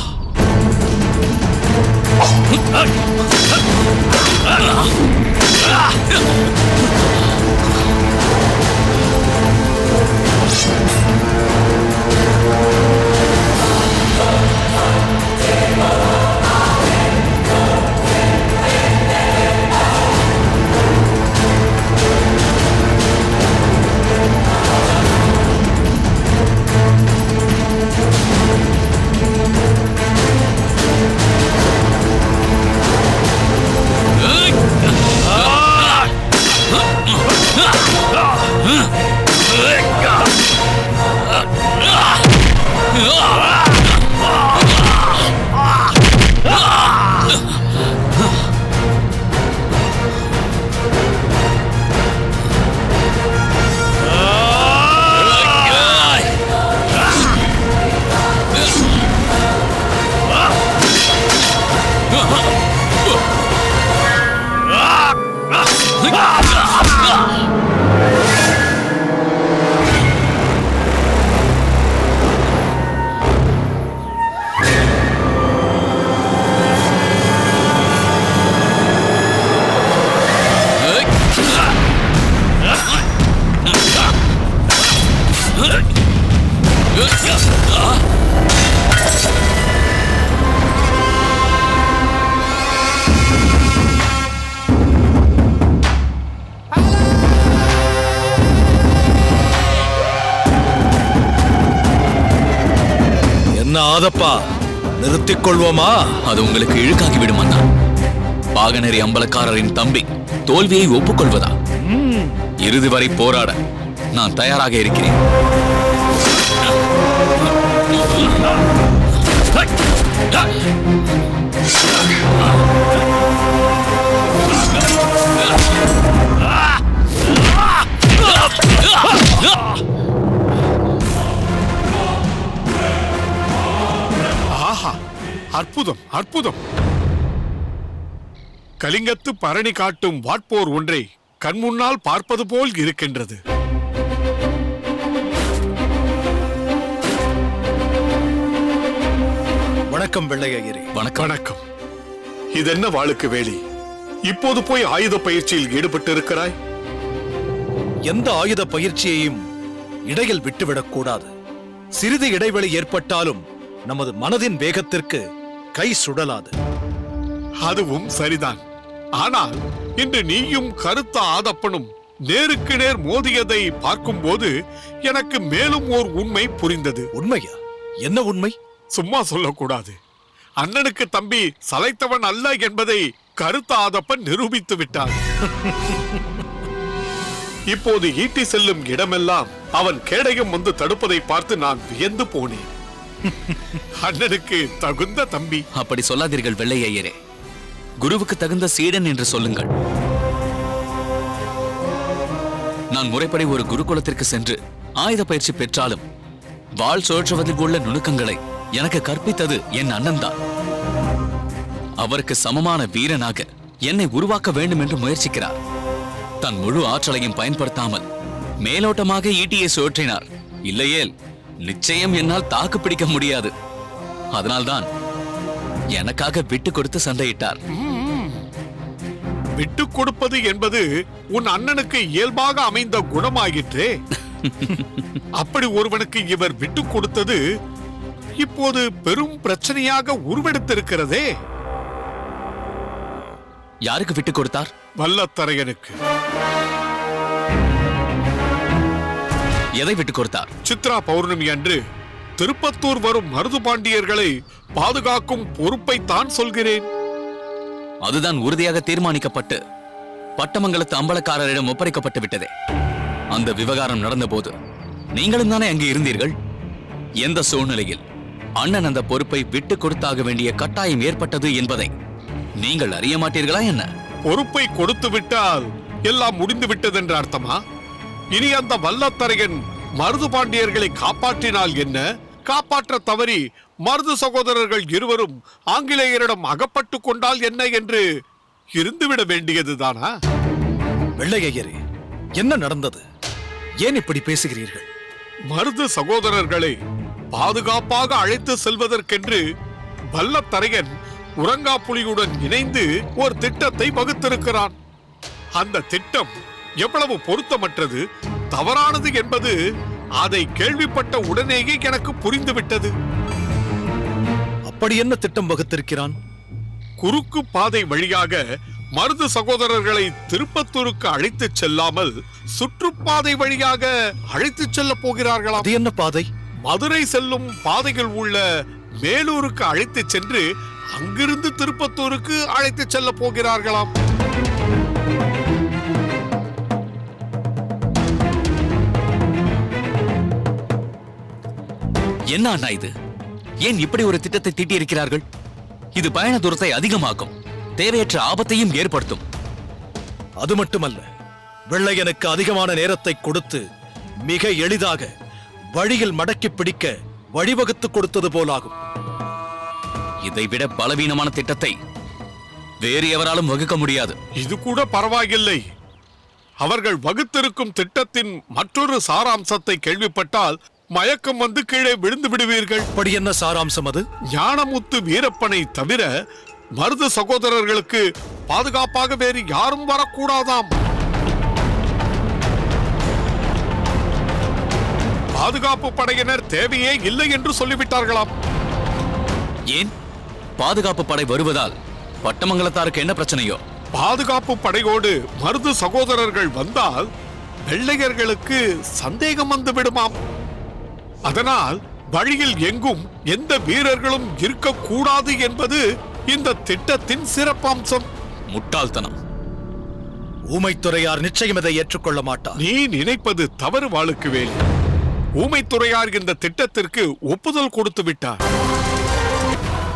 ஆதப்பா, நிறுத்திக் கொள்வோமா? அது உங்களுக்கு இழுக்காகி விடும் அண்ணா. பாகநெறி அம்பலக்காரரின் தம்பி தோல்வியை ஒப்புக்கொள்வதா? இறுதி வரை போராட நான் தயாராக இருக்கிறேன். ஆஹா, அற்புதம் அற்புதம்! கலிங்கத்து பரணி காட்டும் வாட்போர் ஒன்றை கண்முன்னால் பார்ப்பது போல் இருக்கின்றது. வணக்கம் வெள்ளையரே. வணக்கம். வணக்கம். இதென்ன வாளுக்கு வேலி? இப்போது போய் ஆயுத பயிற்சியில் ஈடுபட்டு இருக்கிறாய்? எந்த ஆயுத பயிற்சியையும் இடையில் விட்டுவிடக் கூடாது. சிறிது இடைவெளி ஏற்பட்டாலும் நமது மனதின் வேகத்திற்கு கை சுடலாது. அதுவும் சரிதான். ஆனால் இன்று நீயும் கருத்த ஆதப்பனும் நேருக்கு நேர் மோதியதை பார்க்கும்போது எனக்கு மேலும் ஓர் உண்மை புரிந்தது. உண்மையா? என்ன உண்மை? சும்மா சொல்லக்கூடாது. அண்ணனுக்கு தம்பி சளைத்தவன் அல்ல என்பதை கருத்த ஆதப்பன் நிரூபித்து விட்டான். இப்போது ஈட்டி செல்லும் இடமெல்லாம் அவன் கேடயம் வந்து தடுப்பதை பார்த்து நான் வியந்து போனேன். அண்ணனுக்கு தகுந்த தம்பி. அப்படி சொல்லாதீர்கள் வெள்ளையரே. குருவுக்கு தகுந்த சீடன் என்று சொல்லுங்கள். நான் முறைப்படி ஒரு குருகுலத்திற்கு சென்று ஆயுத பயிற்சி பெற்றாலும் வாள் சுழற்றுவதில் உள்ள நுணுக்கங்களை எனக்கு கற்பித்தது என் அண்ணன் தான். அவருக்கு சமமான வீரனாக என்னை உருவாக்க வேண்டும் என்று முயற்சிக்கிறார். தன் முழு ஆற்றலையும் பயன்படுத்தாமல் மேலோட்டமாக ஈட்டியை சுழற்றினார். இல்லையேல் நிச்சயம் என்னால் தாக்கு பிடிக்க முடியாது. அதனால்தான் எனக்காக விட்டு கொடுத்து சண்டையிட்டார். விட்டு கொடுப்பது என்பது உன் அண்ணனுக்கு இயல்பாக அமைந்த குணமாயிற்றே. அப்படி ஒருவனுக்கு இவர் விட்டு கொடுத்தது இப்போது பெரும் பிரச்சனையாக உருவெடுத்திருக்கிறதே. யாருக்கு விட்டு கொடுத்தார்? வல்லத்தரையனுக்கு. எதை விட்டு கொடுத்தார்? சித்ரா பௌர்ணமி அன்று திருப்பத்தூர் வரும் மருது பாண்டியர்களை பாதுகாக்கும் பொறுப்பை தான் சொல்கிறேன். அதுதான் உறுதியாக தீர்மானிக்கப்பட்டு பட்டமங்கலத்து அம்பலக்காரரிடம் ஒப்படைக்கப்பட்டு விட்டதே. அந்த விவகாரம் நடந்தபோது நீங்களும் தானே அங்கே இருந்தீர்கள். எந்த சூழ்நிலையில் அண்ணன் அந்த பொறுப்பை விட்டு கொடுத்தாக வேண்டிய கட்டாயம் ஏற்பட்டது என்பதை நீங்கள் அறிய மாட்டீர்களா என்ன? பொறுப்பை கொடுத்து விட்டால் எல்லாம் முடிந்து விட்டது என்ற அர்த்தமா? இனி அந்த வல்லத்தரையன் மருது பாண்டியர்களை காப்பாற்றினால் என்ன, காப்பாற்ற தவறி மருது சகோதரர்கள் இருவரும் ஆங்கிலேயரிடம் அகப்பட்டு கொண்டால் என்ன என்று இருந்துவிட வேண்டியதுதானா? வெள்ளையரே, என்ன நடந்தது? ஏன் இப்படி பேசுகிறீர்கள்? மருது சகோதரர்களை பாதுகாப்பாக அழைத்து செல்வதற்கென்று வல்லத்தரையன் உறங்காப்புலியுடன் இணைந்து ஒரு திட்டத்தை வகுத்திருக்கிறான். அந்த திட்டம் எவ்வளவு பொருத்தமற்றது, தவறானது என்பது அதை கேள்விப்பட்ட உடனேயே எனக்கு புரிந்துவிட்டது. அப்படி என்ன திட்டம் வகுத்திருக்கிறான்? குறுக்கு பாதை வழியாக மருது சகோதரர்களை திருப்பத்தூருக்கு அழைத்து செல்லாமல் சுற்றுப்பாதை வழியாக அழைத்து செல்ல போகிறார்களாம். அது என்ன பாதை? மதுரை செல்லும் பாதையில் உள்ள மேலூருக்கு அழைத்து சென்று அங்கிருந்து திருப்பத்தூருக்கு அழைத்து செல்ல போகிறார்களாம். என்ன அண்ணா இது? ஏன் இப்படி ஒரு திட்டத்தை தீட்டியிருக்கிறார்கள்? இது பயண தூரத்தை அதிகமாக்கும், தேவையற்ற ஆபத்தையும் ஏற்படுத்தும். அது மட்டுமல்ல, வெள்ளையனுக்கு அதிகமான நேரத்தை கொடுத்து மிக எளிதாக வழியில் மடக்கி பிடிக்க வழிவகுத்து கொடுத்தது போலாகும். இதைவிட பலவீனமான திட்டத்தை வேறு எவராலும் வகுக்க முடியாது. இது கூட பரவாயில்லை. அவர்கள் வகுத்திருக்கும் திட்டத்தின் மற்றொரு சாராம்சத்தை கேள்விப்பட்டால் மயக்கம் வந்து கீழே விழுந்து விடுவீர்கள். அப்படி என்ன சாராம்சம் அது? ஞானமுத்து வீரப்பனை தவிர மருது சகோதரர்களுக்கு பாதுகாப்பாக வேறு யாரும் வரக்கூடாதாம். பாதுகாப்பு படையினர் தேவையே இல்லை என்று சொல்லிவிட்டார்களாம். ஏன்? பாதுகாப்பு படை வருவதால் பட்டமங்கலத்தாருக்கு என்ன பிரச்சனையோ? பாதுகாப்பு படையோடு மருது சகோதரர்கள் வந்தால் வெள்ளையர்களுக்கு சந்தேகம் வந்து விடுமாம். அதனால் வழியில் எங்கும் எந்த வீரர்களும் இருக்கக்கூடாது என்பது இந்த திட்டத்தின் சிறப்பம்சம். முட்டாள்தனம். ஊமைத்துறையார் நிச்சயம் இதை ஏற்றுக்கொள்ள மாட்டார். நீ நினைப்பது தவறு வாளுக்குவேல். ஊமைத்துறையார் இந்த திட்டத்திற்கு ஒப்புதல் கொடுத்து விட்டார்.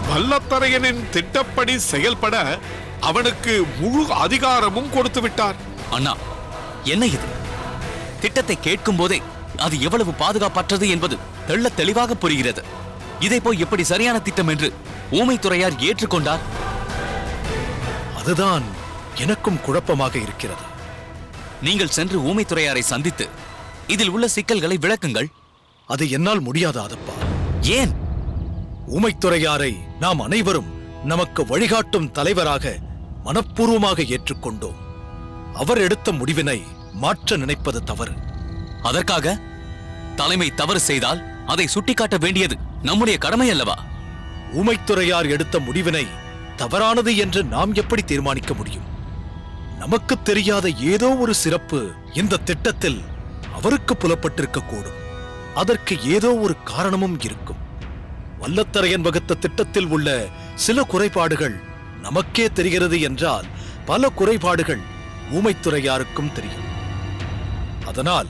வல்லத்தரையனின் திட்டப்படி செயல்பட அவனுக்கு முழு அதிகாரமும் கொடுத்து விட்டார். அண்ணா, என்ன இது? திட்டத்தை கேட்கும் போதே அது எவ்வளவு பாதுகாப்பற்றது என்பது தெள்ளத் தெளிவாக புரிகிறது. இதை போய் எப்படி சரியான திட்டம் என்று ஊமைத்துறையார் ஏற்றுக்கொண்டார்? அதுதான் எனக்கும் குழப்பமாக இருக்கிறது. நீங்கள் சென்று ஊமைத்துறையாரை சந்தித்து இதில் உள்ள சிக்கல்களை விளக்குங்கள். அது என்னால் முடியாது ஆதப்பா. ஏன்? ஊமைத்துறையாரை நாம் அனைவரும் நமக்கு வழிகாட்டும் தலைவராக மனப்பூர்வமாக ஏற்றுக்கொண்டோம். அவர் எடுத்த முடிவினை மாற்ற நினைப்பது தவறு. அதற்காக தலைமை தவறு செய்தால் அதை சுட்டிக்காட்ட வேண்டியது நம்முடைய கடமை அல்லவா? ஊமைத்துறையார் எடுத்த முடிவினை தவறானது என்று நாம் எப்படி தீர்மானிக்க முடியும்? நமக்கு தெரியாத ஏதோ ஒரு சிறப்பு இந்த திட்டத்தில் அவருக்கு புலப்பட்டிருக்க கூடும். அதற்கு ஏதோ ஒரு காரணமும் இருக்கும். வல்லத்தரையன் வகுத்த திட்டத்தில் உள்ள சில குறைபாடுகள் நமக்கே தெரிகிறது என்றால் பல குறைபாடுகள் ஊமைத்துறையாருக்கும் தெரியும். அதனால்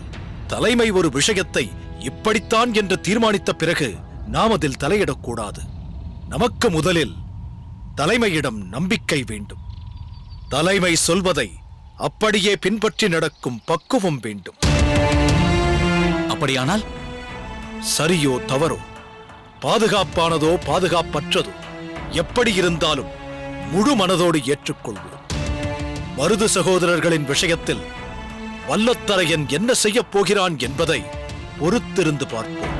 தலைமை ஒரு விஷயத்தை இப்படித்தான் என்று தீர்மானித்த பிறகு நாம் அதில் தலையிடக்கூடாது. நமக்கு முதலில் தலைமையிடம் நம்பிக்கை வேண்டும். தலைமை சொல்வதை அப்படியே பின்பற்றி நடக்கும் பக்குவம் வேண்டும். அப்படியானால் சரியோ தவறோ, பாதுகாப்பானதோ பாதுகாப்பற்றதோ, எப்படி இருந்தாலும் முழு மனதோடு ஏற்றுக்கொள்வோம். மருது சகோதரர்களின் விஷயத்தில் வல்லத்தரையன் என்ன செய்யப் போகிறான் என்பதை பொறுத்திருந்து பார்ப்போம்.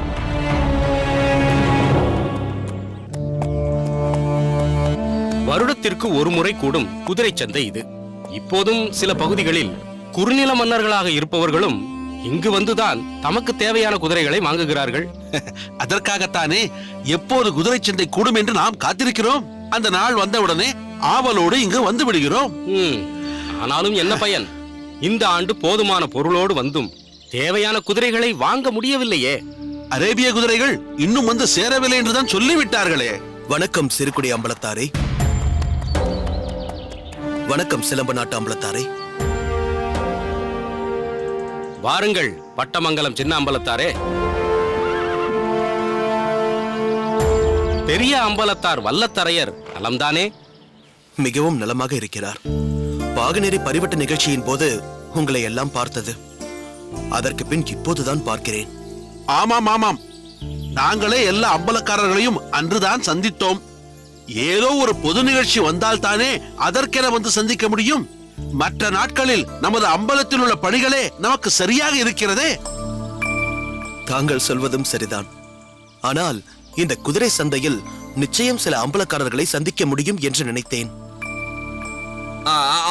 வருடத்திற்கு ஒரு முறை கூடும் குதிரை சந்தை இது. இப்போதும் சில பகுதிகளில் குறுநில மன்னர்களாக இருப்பவர்களும் இங்கு வந்துதான் தமக்கு தேவையான குதிரைகளை வாங்குகிறார்கள். அதற்காகத்தானே எப்போது குதிரை சந்தை கூடும் என்று நாம் காத்திருக்கிறோம். அந்த நாள் வந்தவுடனே ஆவலோடு இங்கு வந்து விடுகிறோம். ஆனாலும் என்ன பயன்? இந்த ஆண்டு போதுமான பொருளோடு வந்தும் தேவையான குதிரைகளை வாங்க முடியவில்லையே. அரேபிய குதிரைகள் இன்னும் வந்து சேரவில்லை என்றுதான் சொல்லிவிட்டார்களே. வணக்கம் சிறுகுடி அம்பலத்தாரே. வணக்கம் சிலம்ப நாட்டு அம்பலத்தாரே. வாருங்கள் பட்டமங்கலம் சின்ன அம்பலத்தாரே. பெரிய அம்பலத்தார் வல்லத்தரையர் நலம்தானே? மிகவும் நலமாக இருக்கிறார். பாகநெறி பரிவட்ட நிகழ்ச்சியின் போது உங்களை எல்லாம் பார்த்தது. அதற்கு பின் இப்போதுதான் பார்க்கிறேன். ஆமாம் ஆமாம், நாங்களே எல்லா அம்பலக்காரர்களையும் அன்றுதான் சந்தித்தோம். ஏதோ ஒரு பொது நிகழ்ச்சி வந்தால் தானே அதற்கென வந்து சந்திக்க முடியும். மற்ற நாட்களில் நமது அம்பலத்தில் உள்ள பணிகளே நமக்கு சரியாக இருக்கிறதே. தாங்கள் சொல்வதும் சரிதான். ஆனால் இந்த குதிரை சந்தையில் நிச்சயம் சில அம்பலக்காரர்களை சந்திக்க முடியும் என்று நினைத்தேன்.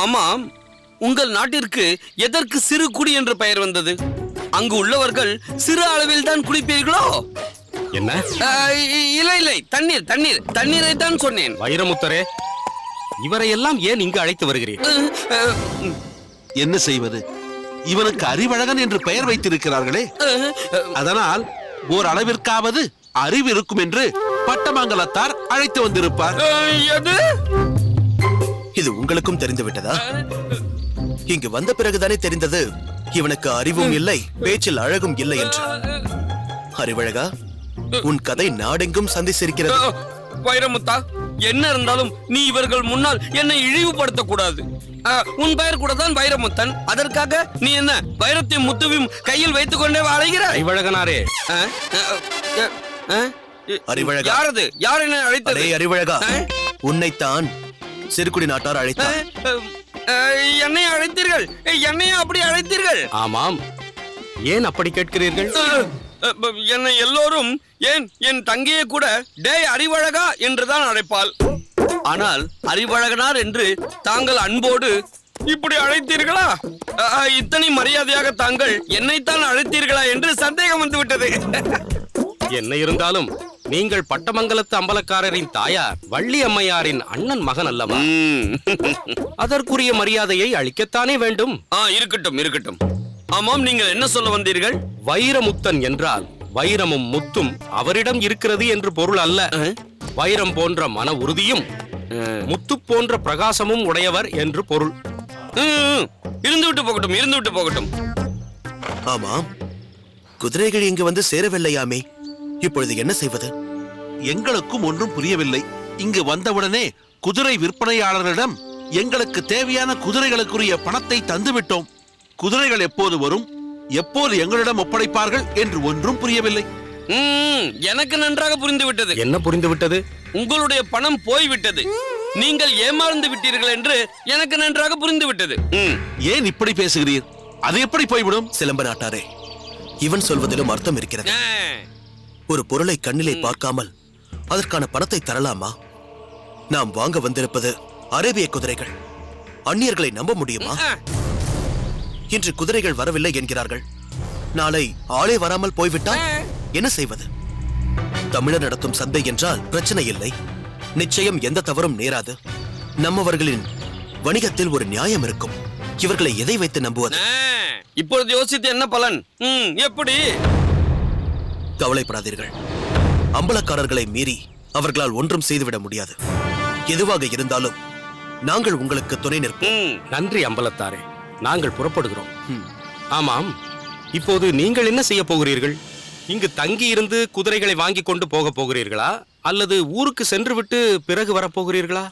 ஆமாம், உங்கள் நாட்டிற்கு எதற்கு சிறு குடி என்ற பெயர் வந்தது? அங்கு உள்ளவர்கள் சிறு அளவில் தான் குடிப்பீர்களோ? என்ன? இல்லை இல்லை, தண்ணீர் தண்ணீர் தண்ணீரை தான் சொன்னேன். வைரமுத்தரே, இவரை எல்லாம் ஏன் இங்கு அழைத்து வருகிறீர்கள்? என்ன செய்வது? இவனுக்கு அறிவழகன் என்று பெயர் வைத்திருக்கிறார்களே. அதனால் ஓர் அளவிற்காவது அறிவு இருக்கும் என்று பட்டமங்கலத்தார் அழைத்து வந்திருப்பார். இது உங்களுக்கும் தெரிந்து விட்டதா? இங்கு வந்த பிறகுதானே தெரிந்தது இவனுக்கு அறிவும் இல்லை, பேச்சில் அழகும் இல்லை என்று. அறிவழகா, உன் கதை நாடெங்கும் சந்திச்சிருக்கிறது. வைரமுத்தா, என்ன இருந்தாலும் நீ இவர்கள் முன்னால் என்னை இழிவுபடுத்த கூடாது. உன் பெயர் கூட தான் வைரமுத்தன். அதற்காக நீ என்ன வைரத்தையும் முத்துவையும் கையில் வைத்துக் கொண்டே அழைகிறாய்? அறிவழகனாரே, அறிவழகா, யாரது? யார் என்ன அழைத்தது? அறிவழகா, உன்னைத்தான் சிறுகுடி நாட்டார் அழைத்தார். என்னை அழைத்தீர்கள்? என்னையும் அப்படி அழைத்தீர்கள்? ஆமாம். ஏன் அப்படி கேட்கிறீர்கள்? என்னை எல்லோரும், ஏன் என் தங்கையை கூட டேய் அறிவழகா என்றுதான் அழைப்பாள். ஆனால் அறிவழகனார் என்று தாங்கள் அன்போடு இப்படி அழைத்தீர்களா? இத்தனை மரியாதையாக தாங்கள் என்னைத்தான் அழைத்தீர்களா என்று சந்தேகம் வந்துவிட்டது. என்ன இருந்தாலும் நீங்கள் பட்டமங்கலத்து அம்பலக்காரரின் தாயார் வள்ளி அம்மையாரின் அண்ணன் மகன் அல்லவா? அதற்குரிய மரியாதையை அளிக்கத்தானே வேண்டும். இருக்கட்டும் இருக்கட்டும். ஆமாம், நீங்கள் என்ன சொல்ல வந்தீர்கள்? வைரமுத்தன் என்றால் வைரமும் முத்தும் அவரிடம் இருக்கிறது என்று பொருள் அல்ல. வைரம் போன்ற மன உறுதியும் முத்து போன்ற பிரகாசமும் உடையவர் என்று பொருள். இருந்து விட்டு போகட்டும், இருந்து விட்டு போகட்டும். ஆமாம், குதிரைகள் இங்கு வந்து சேரவில்லையாமே, இப்பொழுது என்ன செய்வது? எங்களுக்கும் ஒன்றும் புரியவில்லை. இங்கு வந்தவுடனே குதிரை விற்பனையாளரிடம் எங்களுக்கு தேவையான குதிரைகளுக்குரிய பணத்தை தந்துவிட்டோம். குதிரைகள் எப்போது வரும், எப்போது எங்களிடம் ஒப்படைப்பார்கள் என்று ஒன்றும் புரியவில்லை. எனக்கு நன்றாக புரிந்து விட்டது. என்ன புரிந்து விட்டது? உங்களுடைய பணம் போய்விட்டது. நீங்கள் ஏமாந்து விட்டீர்கள் என்று எனக்கு நன்றாக புரிந்து விட்டது. ஏன் இப்படி பேசுகிறீர்? அது எப்படி போய்விடும்? சிலம்ப நாட்டாரே, இவன் சொல்வதிலும் அர்த்தம் இருக்கிறது. ஒரு பொருளை கண்ணிலே பார்க்காமல் அதற்கான பணத்தை தரலாமா? நாம் வாங்க வந்திருப்பது அரேபிய குதிரைகள். அந்நியர்களை நம்ப முடியுமா? இன்று குதிரைகள் வரவில்லை என்கிறார்கள், நாளை ஆளே வராமல் போய்விட்டால் என்ன செய்வது? தமிழர் நடத்தும் சந்தை என்றால் பிரச்சனை இல்லை, நிச்சயம் எந்த தவறும் நேராது. நம்மவர்களின் வணிகத்தில் ஒரு நியாயம் இருக்கும். இவர்களை எதை வைத்து நம்புவது? இப்பொழுது யோசித்து என்ன பலன்? எப்படி? கவலைப்படாதீர்கள், அம்பலக்காரர்களை மீறி அவர்களால் ஒன்றும் செய்துவிட முடியாது. எதுவாக இருந்தாலும் நாங்கள் உங்களுக்கு துணை நிற்போம். நன்றி அம்பலத்தாரே, நாங்கள் புறப்படுகிறோம். ஆமாம், இப்போது நீங்கள் என்ன செய்ய போகிறீர்கள்? இங்கு தங்கி இருந்து குதிரைகளை வாங்கி கொண்டு போக போகிறீர்களா, அல்லது ஊருக்கு சென்று விட்டு பிறகு வரப்போகிறீர்களா?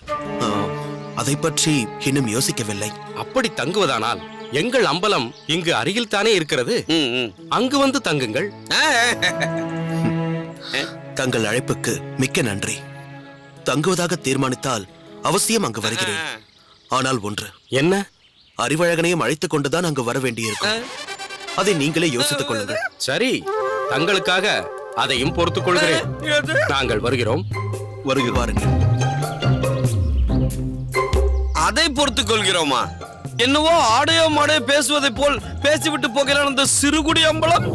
அதை பற்றி இன்னும் யோசிக்கவில்லை. அப்படி தங்குவதானால் எங்கள் அம்பலம் இங்கு அருகில் தானே இருக்கிறது, அங்கு வந்து தங்குங்கள். தங்கள் அழைப்புக்கு மிக்க நன்றி. தங்குவதாக தீர்மானித்தால் அவசியம் அங்கு வருகிறேன். ஆனால் ஒன்று. என்ன? அறிவழகனையும் அழைத்துக் கொண்டுதான் அங்கு வர வேண்டியிருக்கும். அதை நீங்களே யோசித்துக் கொள்ளுங்கள். சரி, தங்களுக்காக அதையும் பொறுத்துக் கொள்கிறேன். நாங்கள் வருகிறோம். வாருங்கள். அதை பொறுத்துக் கொள்கிறோமா? என்னவோ ஆடையோ மாடையோ பேசுவதை போல் பேசிவிட்டு போகிறான் அந்த சிறுகுடி அம்பலம்.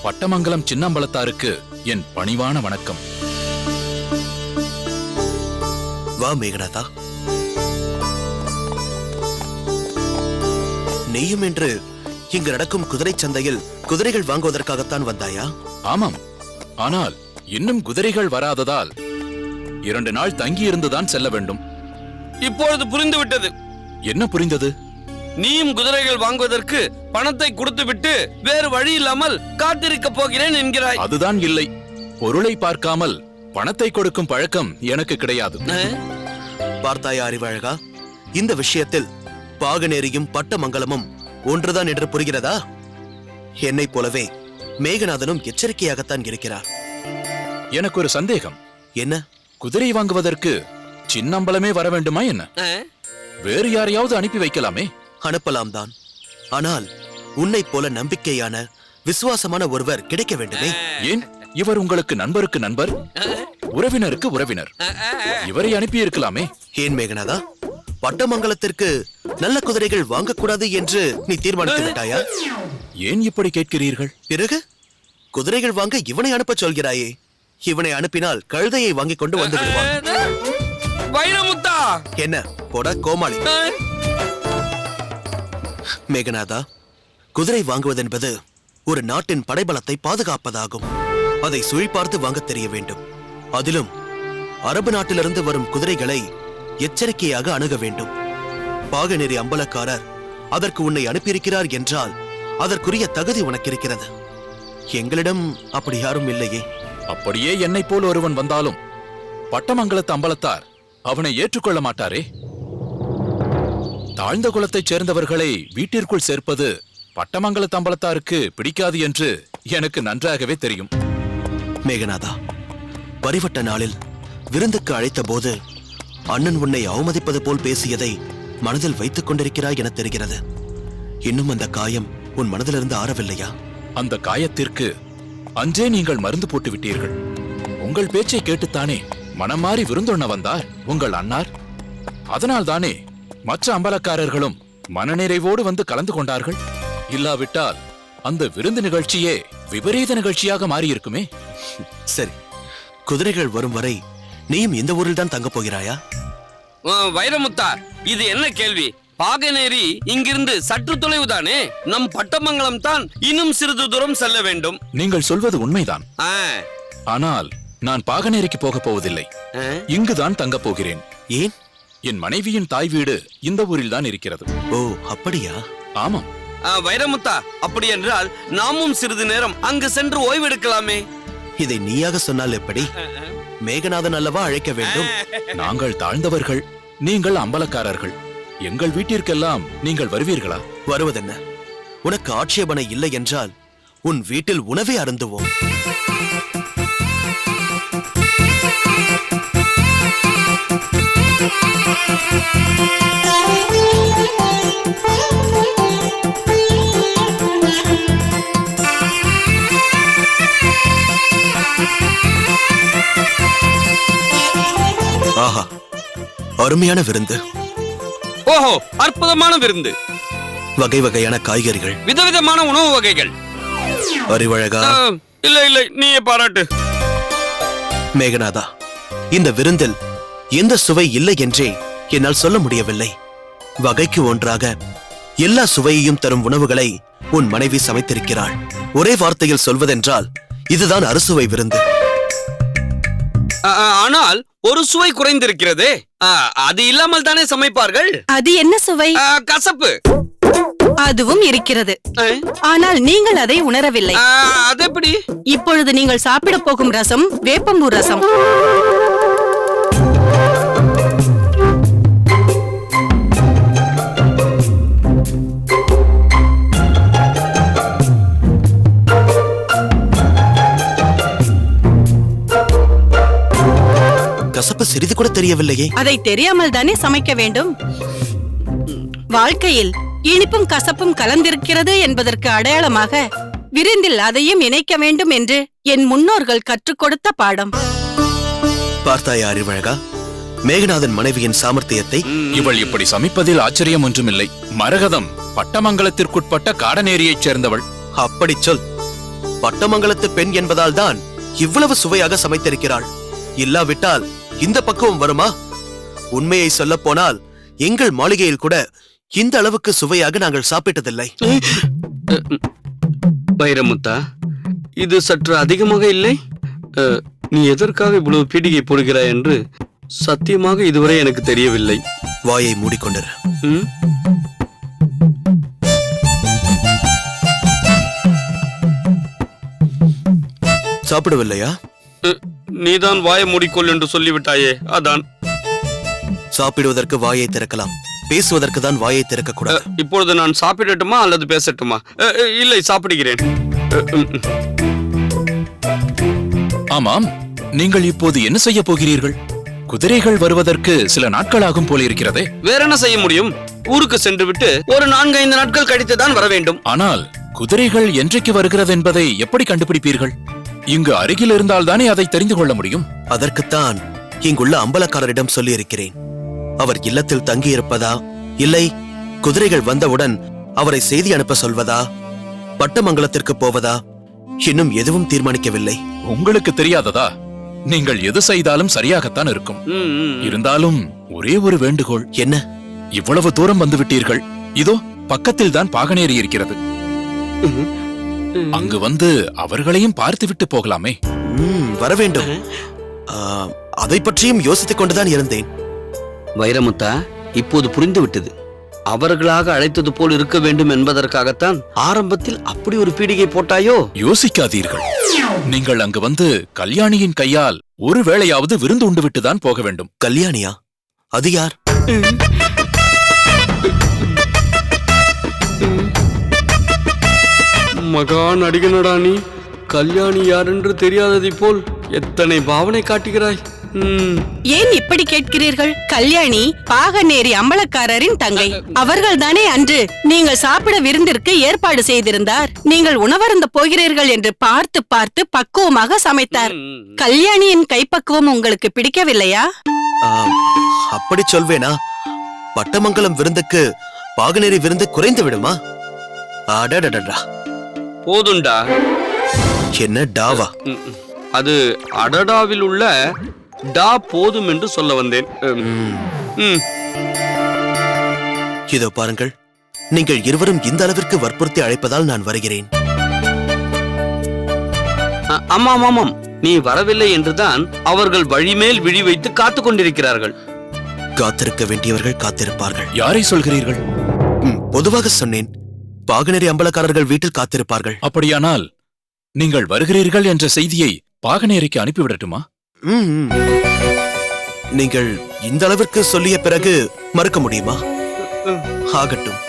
பட்டமங்கலம் சின்னம்பலத்தாருக்கு என் பணிவான வணக்கம். வா மேகநாதா, நீயும் என்று இங்கு நடக்கும் குதிரை சந்தையில் குதிரைகள் வாங்குவதற்காகத்தான் வந்தாயா? ஆமாம், ஆனால் இன்னும் குதிரைகள் வராததால் 2 நாள் தங்கியிருந்துதான் செல்ல வேண்டும். இப்பொழுது புரிந்து விட்டது. என்ன புரிந்தது? நீயும் குதிரைகள் வாங்குவதற்கு பணத்தை கொடுத்துவிட்டு வேறு வழி இல்லாமல் காத்திருக்க போகிறேன் என்கிறாய். அதுதான் இல்லை, பொருளை பார்க்காமல் பணத்தை கொடுக்கும் பழக்கம் எனக்கு கிடையாது. பார்த்தாயா அறிவழகா, இந்த விஷயத்தில் பாகநேரியும் பட்டமங்கலமும் ஒன்றுதான் என்று புரிகிறதா? என்னை போலவே மேகநாதனும் எச்சரிக்கையாகத்தான் இருக்கிறார். எனக்கு ஒரு சந்தேகம். என்ன? குதிரை வாங்குவதற்கு சின்னம்பலமே வர வேண்டுமா என்ன? வேறு யாரையாவது அனுப்பி வைக்கலாமே? அனுப்பலாம் தான், ஆனால் உன்னை போல நம்பிக்கையான விசுவாசமான ஒருவர் கிடைக்க வேண்டுமே. ஏன்? இவர் உங்களுக்கு நண்பருக்கு நண்பர், உறவினருக்கு உறவினர், இவரை அனுப்பி இருக்கலாமே. ஏன் மேகநாதா, பட்டமங்கலத்திற்கு நல்ல குதிரைகள் வாங்கக்கூடாது என்று நீ தீர்மானித்து விட்டாயா? ஏன் இப்படி கேட்கிறீர்கள்? பிறகு குதிரைகள் வாங்க இவனை அனுப்ப சொல்கிறாயே. இவனை அனுப்பினால் கழுதையை வாங்கி கொண்டு வந்து விடுவான். வைரமுத்தா, என்ன போட கோமாளி. மேகநாதா, குதிரை வாங்குவதென்பது ஒரு நாட்டின் படைபலத்தை பாதுகாப்பதாகும். அதை சுழி பார்த்து வாங்க தெரிய வேண்டும். அதிலும் அரபு நாட்டிலிருந்து வரும் குதிரைகளை எச்சரிக்கையாக அணுக வேண்டும். பாகநேரி அம்பலக்காரர் அதற்கு உன்னை அனுப்பியிருக்கிறார் என்றால் அதற்குரிய தகுதி உனக்கு இருக்கிறது. எங்களிடம் அப்படி யாரும் இல்லையே. அப்படியே என்னை போல் ஒருவன் வந்தாலும் பட்டமங்கலத்து அம்பலத்தார் அவனை ஏற்றுக்கொள்ள மாட்டாரே. தாழ்ந்த குலத்தைச் சேர்ந்தவர்களை வீட்டிற்குள் சேர்ப்பது பட்டமங்கலத்து அம்பலத்தாருக்கு பிடிக்காது என்று எனக்கு நன்றாகவே தெரியும். மேகநாதா, பரிவட்ட நாளில் விருந்துக்கு அழைத்த போது அண்ணன் உன்னை அவமதிப்பது போல் பேசியதை மனதில் வைத்துக் கொண்டிருக்கிறாய் என தெரிகிறது. இன்னும் அந்த காயம் உன் மனதிலிருந்து ஆறவில்லையா? அந்த காயத்திற்கு அன்றே நீங்கள் மருந்து போட்டு விட்டீர்கள். உங்கள் பேச்சை கேட்டுத்தானே மனம் மாறி விருந்தொண்ண வந்தார் உங்கள் அன்னார். அதனால் தானே மற்ற அம்பலக்காரர்களும் மனநிறைவோடு வந்து கலந்து கொண்டார்கள். இல்லாவிட்டால் அந்த விருந்து நிகழ்ச்சியே விபரீத நிகழ்ச்சியாக மாறியிருக்குமே. சரி, குதிரைகள் வரும் வரை நீயும் இந்த ஊரில் தான் தங்க போகிறாயா? வைரமுத்தா, இது என்ன கேள்வி? பாகனேரி இங்கிருந்து சற்று தொலைவுதானே. நம் பட்டமங்கலம் தான் இன்னும் சிறிது தூரம் செல்ல வேண்டும். நீங்கள் சொல்வது உண்மைதான். ஆனால் நான் பாகனேரிக்கு போக போவதில்லை. இங்குதான் தங்க போகிறேன். ஏன்? என் மனைவியின் தாய் வீடு இந்த ஊரில் தான் இருக்கிறது. ஓ, அப்படியா? ஆமாம். வைரமுத்தா, அப்படி என்றால் நாமும் சிறிது நேரம் அங்கு சென்று ஓய்வெடுக்கலாமே. இதை நீயாக சொன்னால் எப்படி? மேகநாதன் அல்லவா அழைக்க வேண்டும்? நாங்கள் தாழ்ந்தவர்கள், நீங்கள் அம்பலக்காரர்கள். எங்கள் வீட்டிற்கெல்லாம் நீங்கள் வருவீர்களா? வருவதென்ன? உனக்கு ஆட்சேபனை இல்லை என்றால் உன் வீட்டில் உணவே அருந்துவோம். ஆஹா, அருமையான விருந்து. ஓஹோ, அற்புதமான விருந்து. வகை வகையான காய்கறிகள், விதவிதமான உணவு வகைகள். அறிவழகா. இல்லை, நீயே பாராட்டு. மேகநாதா, இந்த விருந்தில் எந்த சுவை இல்லை என்றே என்னால் சொல்ல முடியவில்லை. வகைக்கு ஒன்றாக எல்லா சுவையையும் தரும் உணவுகளை உன் மனைவி சமைத்திருக்கிறாள். ஒரே வார்த்தையில் சொல்வதென்றால் இதுதான் அறுசுவை விருந்து. ஆனால் ஒரு சுவை குறைந்திருக்கிறதே. அது இல்லாமல் தானே சமைப்பார்கள். அது என்ன சுவை? கசப்பு. அதுவும் இருக்கிறது. ஆனால் நீங்கள் அதை உணரவில்லை. அதெப்படி? இப்பொழுது நீங்கள் சாப்பிட போகும் ரசம் வேப்பம்பூ ரசம். கசப்பு சிறிது கூட தெரியவில்லையே. அதை தெரியாமல் தானே சமைக்க வேண்டும். வாழ்க்கையில் இனிப்பும் கசப்பும் கலந்திருக்கிறது என்பதற்கு அடையாளமாக விருந்தில் அதையும் இணைக்க வேண்டும் என்று என் முன்னோர்கள் கற்றுக் கொடுத்த பாடம். பார்த்தாயா அறிவழகா, மேகநாதன் மனைவியின் சாமர்த்தியத்தை? இவள் இப்படி சமைப்பதில் ஆச்சரியம் ஒன்றுமில்லை. மரகதம் பட்டமங்கலத்திற்குட்பட்ட காடநேரியைச் சேர்ந்தவள். அப்படி சொல். பட்டமங்கலத்து பெண் என்பதால் தான் இவ்வளவு சுவையாக சமைத்திருக்கிறாள். இல்லாவிட்டால் இந்த பக்குவம் வருமா? உண்மையை சொல்ல போனால் எங்கள் மாளிகையில் கூட இந்த அளவுக்கு சுவையாக நாங்கள் சாப்பிட்டதில்லை. வைரமுத்தா, இது சற்று அதிகமாக இல்லை? நீ எதற்காக இவ்வளவு பீடிகை போடுகிறாய் என்று சத்தியமாக இதுவரை எனக்கு தெரியவில்லை. வாயை மூடிக்கொண்டிரு. சாப்பிடவில்லையா? நீதான் வாயை மூடிக்கொள் என்று சொல்லிவிட்டாயே, அதான். சாப்பிடுவதற்கு வாயை திறக்கலாம், பேசுவதற்கு தான் வாயை திறக்க கூடாது. இப்பொழுது நான் சாப்பிடட்டுமா அல்லது பேசட்டுமா? இல்லை, சாப்பிடுகிறேன். ஆமாம், நீங்கள் இப்போது என்ன செய்ய போகிறீர்கள்? குதிரைகள் வருவதற்கு சில நாட்கள் ஆகும் போல இருக்கிறதே. வேற என்ன செய்ய முடியும்? ஊருக்கு சென்று விட்டு ஒரு 4-5 நாட்கள் கழித்துதான் வர வேண்டும். ஆனால் குதிரைகள் என்றைக்கு வருகிறது என்பதை எப்படி கண்டுபிடிப்பீர்கள்? இங்கு அருகில் இருந்தால் தானே அதை தெரிந்து கொள்ள முடியும். அதற்குத்தான் இங்குள்ள அம்பலக்காரரிடம் சொல்லி இருக்கிறேன். அவர் இல்லத்தில் தங்கி இருப்பதா, இல்லை குதிரைகள் வந்தவுடன் அவரை செய்தி அனுப்ப சொல்வதா, பட்டமங்கலத்திற்கு போவதா, இன்னும் எதுவும் தீர்மானிக்கவில்லை. உங்களுக்கு தெரியாததா? நீங்கள் எது செய்தாலும் சரியாகத்தான் இருக்கும். இருந்தாலும் ஒரே ஒரு வேண்டுகோள். என்ன? இவ்வளவு தூரம் வந்து விட்டீர்கள், இதோ பக்கத்தில் தான் பாகனேரி இருக்கிறது. அங்கு வந்து அவர்களையும் பார்த்துவிட்டு போகலாமே. வர வேண்டும். அதை பற்றியும் யோசித்துக் கொண்டுதான் இருந்தேன். வைரமுத்தா, இப்போது புரிந்து விட்டது. அவர்களாக அழைத்தது போல் இருக்க வேண்டும் என்பதற்காகத்தான் ஆரம்பத்தில் அப்படி ஒரு பீடிகை போட்டாயோ? யோசிக்காதீர்கள். நீங்கள் அங்கு வந்து கல்யாணியின் கையால் ஒரு வேளையாவது விருந்து உண்டு விட்டுதான் போக வேண்டும். கல்யாணியா? அது யார்? மகா நடிகனடா நீ. கல்யாணி யார் என்று தெரியாததை போல் எத்தனை பாவனை காட்டுகிறாய். ஏன் இப்படி கேட்கிறீர்கள்? கல்யாணி பாகனேரி அம்பலக்காரரின் தங்கை. அவர்கள் தானே அன்று நீங்கள் சாப்பிட விருந்திற்கு ஏற்பாடு செய்திருந்தார். நீங்கள் உணவருந்த போகிறீர்கள் என்று பார்த்து பார்த்து பக்குவமாக சமைத்தார். கல்யாணியின் கைப்பக்குவம் உங்களுக்கு பிடிக்கவில்லையா? அப்படி சொல்வேனா? பட்டமங்கலம் விருந்துக்கு பாகனேரி விருந்து குறைந்து விடுமா? அடடடடா, போதுண்டா. என்ன டாவா? அது அடடாவில் உள்ள டா போதும் என்று சொல்ல வந்தேன். இதோ பாருங்கள், நீங்கள் இருவரும் இந்த அளவிற்கு வற்புறுத்தி அழைப்பதால் நான் வருகிறேன். ஆமாம் ஆமாம், நீ வரவில்லை என்றுதான் அவர்கள் வழிமேல் விழி வைத்து காத்து கொண்டிருக்கிறார்கள். காத்திருக்க வேண்டியவர்கள் காத்திருப்பார்கள். யாரை சொல்கிறீர்கள்? பொதுவாக சொன்னேன். பாகனேரி அம்பலக்காரர்கள் வீட்டில் காத்திருப்பார்கள். அப்படியானால் நீங்கள் வருகிறீர்கள் என்ற செய்தியை பாகனேரிக்கு அனுப்பிவிடட்டுமா? நீங்கள் இந்த அளவிற்கு சொல்லிய பிறகு மறுக்க முடியுமா? ஆகட்டும்.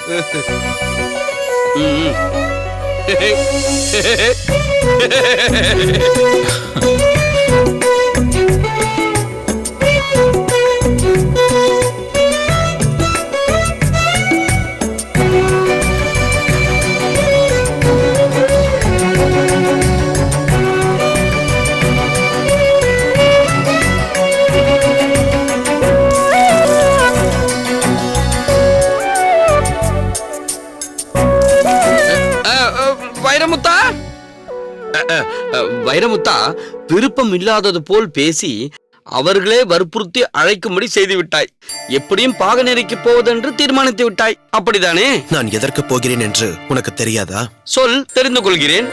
வைரமுத்தா, வைரமுத்தா, விருப்பம் இல்லாதது போல் பேசி அவர்களே வற்புறுத்தி அழைக்கும்படி செய்து விட்டாய். எப்படியும் பாகனேரிக்கு போவதென்று தீர்மானித்து விட்டாய், அப்படித்தானே? நான் எதற்கு போகிறேன் என்று உனக்கு தெரியாதா? சொல், தெரிந்து கொள்கிறேன்.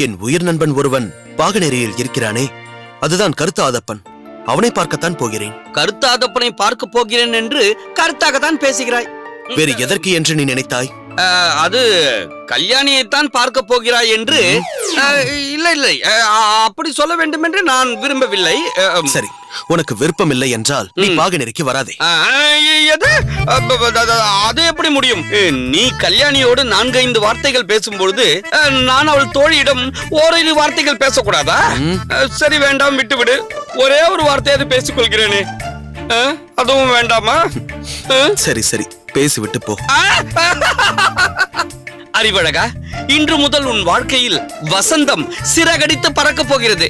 என் உயிர் நண்பன் ஒருவன் பாகனேரியில் இருக்கிறானே, அதுதான் கருத்தாதப்பன். அவனை பார்க்கத்தான் போகிறேன். கருத்தாதப்பனை பார்க்க போகிறேன் என்று கருத்தாகத்தான் பேசுகிறாய். வேறு எதற்கு என்று நீ நினைத்தாய்? அது கல்யாணியைத்தான் பார்க்க போகிறாய் என்று. இல்லை இல்லை, அப்படி சொல்ல வேண்டும் என்று நான் விரும்பவில்லை. சரி, உனக்கு விருப்பம் இல்லை என்றால் நீ பாகனேரிக்கு வராதே. அது எப்படி முடியும்? நீ கல்யாணியோடு 4-5 வார்த்தைகள் பேசும்பொழுது நான் அவள் தோழியிடம் ஓரிரு வார்த்தைகள் பேசக்கூடாதா? சரி, வேண்டாம், விட்டுவிடு. ஒரே ஒரு வார்த்தையாவது பேசிக் கொள்கிறேனே, அதுவும் வேண்டாமா? சரி சரி, பேசிவிட்டு போ. அறிவழகா, இன்று முதல் உன் வாழ்க்கையில் வசந்தம் சிறகடித்து பறக்க போகிறது.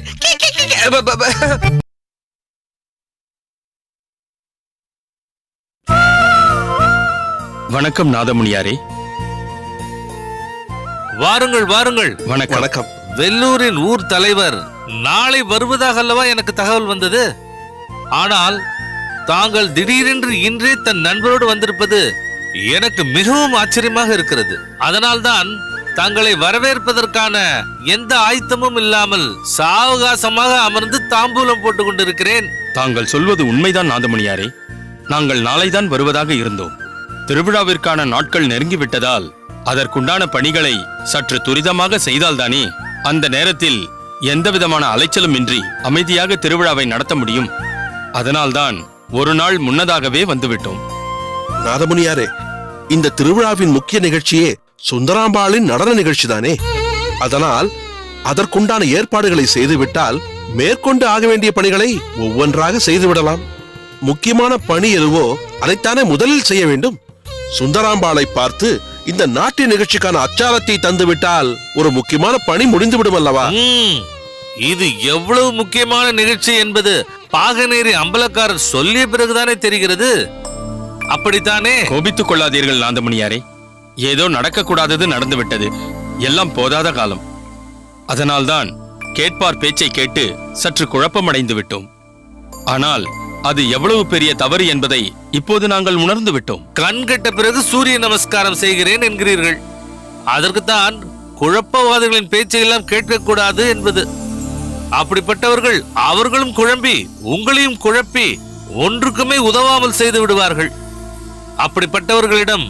வணக்கம் நாதமுனியாரே. வாருங்கள் வாருங்கள். வணக்கம். வணக்கம். வெள்ளூரின் ஊர் தலைவர் நாளை வருவதாக அல்லவா எனக்கு தகவல் வந்தது. ஆனால் தாங்கள் திடீரென்று இன்றே தன் நண்பரோடு வந்திருப்பது எனக்கு மிகவும் ஆச்சரியமாக இருக்கிறது. அதனால்தான் தங்களை வரவேற்பதற்கான எந்த ஆயத்தமும் இல்லாமல் சாவகாசமாக அமர்ந்து தாம்பூலம் போட்டுக் கொண்டிருக்கிறேன். தாங்கள் சொல்வது உண்மைதான் நாதமுனியாரே. நாங்கள் நாளைதான் வருவதாக இருந்தோம். திருவிழாவிற்கான நாட்கள் நெருங்கிவிட்டதால் அதற்குண்டான பணிகளை சற்று துரிதமாக செய்தால்தானே அந்த நேரத்தில் எந்தவிதமான அலைச்சலும் இன்றி அமைதியாக திருவிழாவை நடத்த முடியும். அதனால்தான் ஒரு நாள் முன்னதாகவே வந்துவிட்டோம். நாதமுனியாரே, இந்த திருவிழாவின் முக்கிய நிகழ்ச்சியே சுந்தராம்பாளின் நடன நிகழ்ச்சி தானே. அதனால் அதற்குண்டான ஏற்பாடுகளை செய்துவிட்டால் மேற்கொண்டு ஆக வேண்டிய பணிகளை ஒவ்வொன்றாக செய்துவிடலாம். முக்கியமான பணி எதுவோ அதைத்தானே முதலில் செய்ய வேண்டும். சுந்தராம்பாளை பார்த்து இந்த நாட்டிய நிகழ்ச்சிக்கான அச்சாரத்தை தந்துவிட்டால் ஒரு முக்கியமான பணி முடிந்துவிடும் அல்லவா? இது எவ்வளவு முக்கியமான நிகழ்ச்சி என்பது பாகனேரி அம்பலக்காரர் சொல்லிய பிறகுதானே தெரிகிறது. அப்படித்தானே? கோபித்துக் கொள்ளாதீர்கள் நாதமுனியாரே. ஏதோ நடக்கக்கூடாதது நடந்துவிட்டது. எல்லாம் போதாத காலம். அதனால்தான் கேட்பார் பேச்சை கேட்டு சற்று குழப்பமடைந்து விட்டோம். ஆனால் அது எவ்வளவு பெரிய தவறு என்பதை இப்போது நாங்கள் உணர்ந்து விட்டோம். கண் கெட்ட பிறகு சூரிய நமஸ்காரம் செய்கிறேன் என்கிறீர்கள். அதற்குத்தான் குழப்பவாதிகளின் பேச்சையெல்லாம் கேட்கக்கூடாது என்பது. அப்படிப்பட்டவர்கள் அவர்களும் குழம்பி உங்களையும் குழப்பி ஒன்றுக்குமே உதவாமல் செய்து விடுவார்கள். அப்படிப்பட்டவர்களிடம்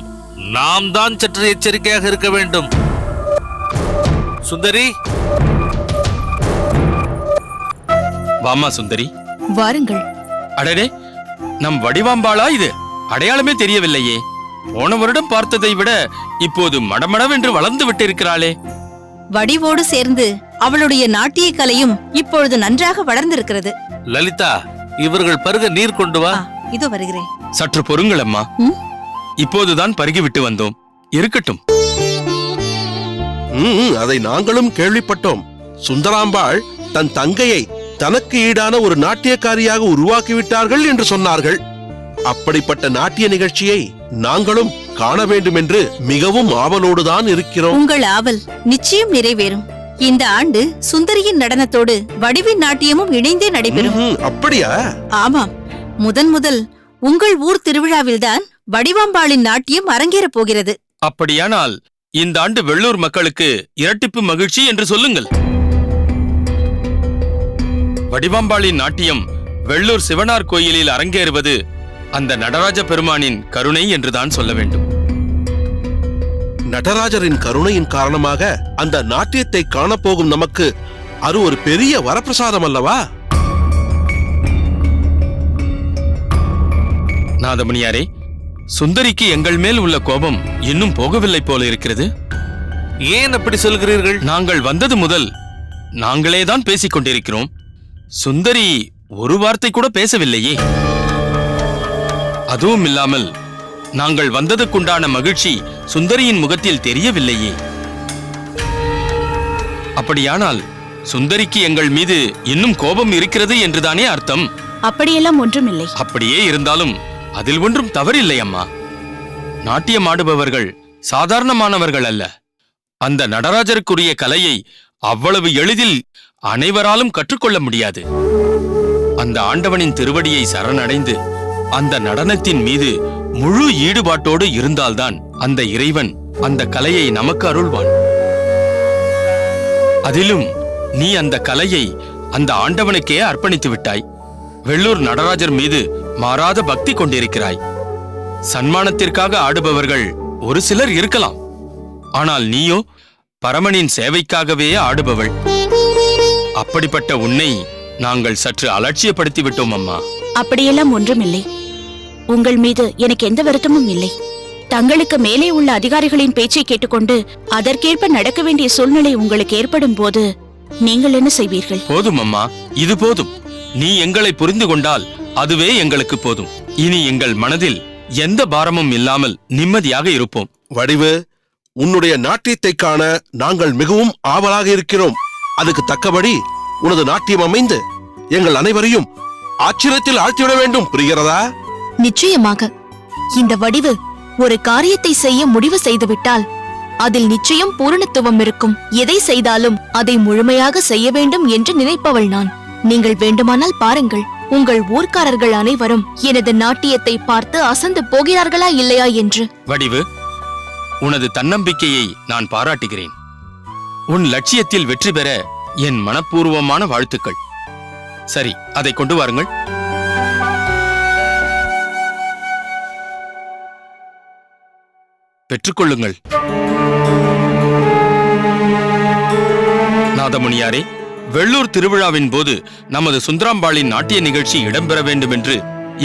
நாம் தான் சற்று எச்சரிக்கையாக இருக்க வேண்டும். சுந்தரி, வாமா சுந்தரி. வாருங்கள். அடடே, நம் வடிவாம்பாளா இது? அடையாளமே தெரியவில்லையே. போன வருடம் பார்த்ததை விட இப்போது மடமடவென்று வளர்ந்து விட்டிருக்கிறாளே. வடிவோடு சேர்ந்து அவளுடைய நாட்டிய கலையும் இப்பொழுது நன்றாக வளர்ந்திருக்கிறது. லலிதா, இவர்கள் பருக நீர் கொண்டு வா. இதோ வருகிறேன். சற்று பொறுங்கள் அம்மா. இப்போதுதான் பருகிவிட்டு வந்தோம். இருக்கட்டும். அதை நாங்களும் கேள்விப்பட்டோம். சுந்தராம்பாள் தன் தங்கையை தனக்கு ஈடான ஒரு நாட்டியக்காரியாக உருவாக்கிவிட்டார்கள் என்று சொன்னார்கள். அப்படிப்பட்ட நாட்டிய நிகழ்ச்சியை நாங்களும் காண வேண்டும் என்று மிகவும் ஆவலோடுதான் இருக்கிறோம். உங்கள் ஆவல் நிச்சயம் நிறைவேறும். இந்த ஆண்டு சுந்தரியின் நடனத்தோடு வடிவின் நாட்டியமும் இணைந்தே நடைபெறும். அப்படியா? ஆமாம், முதல் உங்கள் ஊர் திருவிழாவில்தான் வடிவாம்பாளின் நாட்டியம் அரங்கேறப் போகிறது. அப்படியானால் இந்த ஆண்டு வெள்ளூர் மக்களுக்கு இரட்டிப்பு மகிழ்ச்சி என்று சொல்லுங்கள். வடிவாம்பாளின் நாட்டியம் வெள்ளூர் சிவனார் கோயிலில் அரங்கேறுவது அந்த நடராஜ பெருமானின் கருணை என்றுதான் சொல்ல வேண்டும். நடராஜரின் கருணையின் காரணமாக அந்த நாட்டியத்தை காணப்போகும் நமக்கு அது ஒரு பெரிய வரப்பிரசாதம் அல்லவா? நாதமுனியாரே, சுந்தரிக்கு எங்கள் மேல் உள்ள கோபம் இன்னும் போகவில்லை போல இருக்கிறது. ஏன் அப்படி சொல்கிறீர்கள்? நாங்கள் வந்தது முதல் நாங்களேதான் பேசிக் கொண்டிருக்கிறோம். சுந்தரி ஒரு வார்த்தை கூட பேசவில்லையே. அதுவும் இல்லாமல் நாங்கள் வந்ததுக்குண்டான மகிழ்ச்சி சுந்தரியின் முகத்தில் தெரியவில்லையே. அப்படியானால் சுந்தரிக்கு எங்கள் மீது இன்னும் கோபம் இருக்கிறது என்றுதானே அர்த்தம்? அப்படியெல்லாம் ஒன்றுமில்லை. அப்படியே இருந்தாலும் அதில் ஒன்றும் தவறில்லை அம்மா. நாட்டியம் ஆடுபவர்கள் சாதாரணமானவர்கள் அல்ல. அந்த நடராஜருக்குரிய கலையை அவ்வளவு எளிதில் அனைவராலும் கற்றுக்கொள்ள முடியாது. அந்த ஆண்டவனின் திருவடியை சரணடைந்து அந்த நடனத்தின் மீது முழு ஈடுபாட்டோடு இருந்தால்தான் அந்த இறைவன் அந்த கலையை நமக்கு அருள்வான். அதிலும் நீ அந்த கலையை அந்த ஆண்டவனுக்கே அர்ப்பணித்து விட்டாய். வெள்ளூர் நடராஜர் மீது மாறாத பக்தி கொண்டிருக்கிறாய். சன்மானத்திற்காக ஆடுபவர்கள் ஒரு சிலர் இருக்கலாம். ஆனால் நீயோ பரமனின் சேவைக்காகவே ஆடுபவள். அப்படிப்பட்ட உன்னை நாங்கள் சற்று அலட்சியப்படுத்தி விட்டோம் அம்மா. அப்படியெல்லாம் ஒன்றுமில்லை. உங்கள் மீது எனக்கு எந்த வருத்தமும் இல்லை. தங்களுக்கு மேலே உள்ள அதிகாரிகளின் பேச்சை கேட்டுக்கொண்டு அதற்கேற்ப நடக்க வேண்டிய சூழ்நிலை உங்களுக்கு ஏற்படும் போது நீங்கள் என்ன செய்வீர்கள்? போதும் அம்மா, இது போதும். நீ எங்களை புரிந்து கொண்டால் அதுவே எங்களுக்கு போதும். இனி எங்கள் மனதில் எந்த பாரமும் இல்லாமல் நிம்மதியாக இருப்போம். வடிவு, உன்னுடைய நாட்டியத்தை காண நாங்கள் மிகவும் ஆவலாக இருக்கிறோம். அதுக்கு தக்கபடி உனது நாட்டியம் அமைந்து எங்கள் அனைவரையும் ஆச்சரியத்தில் ஆழ்த்திவிட வேண்டும். புரிகிறதா? நிச்சயமாக. இந்த வடிவு ஒரு காரியத்தை செய்ய முடிவு செய்துவிட்டால் அதில் நிச்சயம் பூரணத்துவம் இருக்கும். எதை செய்தாலும் அதை முழுமையாக செய்ய வேண்டும் என்று நினைப்பவள் நான். நீங்கள் வேண்டுமானால் பாருங்கள், உங்கள் ஊர்க்காரர்கள் அனைவரும் எனது நாட்டியத்தை பார்த்து அசந்து போகிறார்களா இல்லையா என்று. வடிவு, உனது தன்னம்பிக்கையை நான் பாராட்டுகிறேன். உன் லட்சியத்தில் வெற்றி பெற என் மனப்பூர்வமான வாழ்த்துக்கள். சரி, அதை கொண்டு வாருங்கள். பெற்றுக்கொள்ளுங்கள். நாதமுனியாரே, வெள்ளூர் திருவிழாவின் போது நமது சுந்தராம்பாளின் நாட்டிய நிகழ்ச்சி இடம்பெற வேண்டும் என்று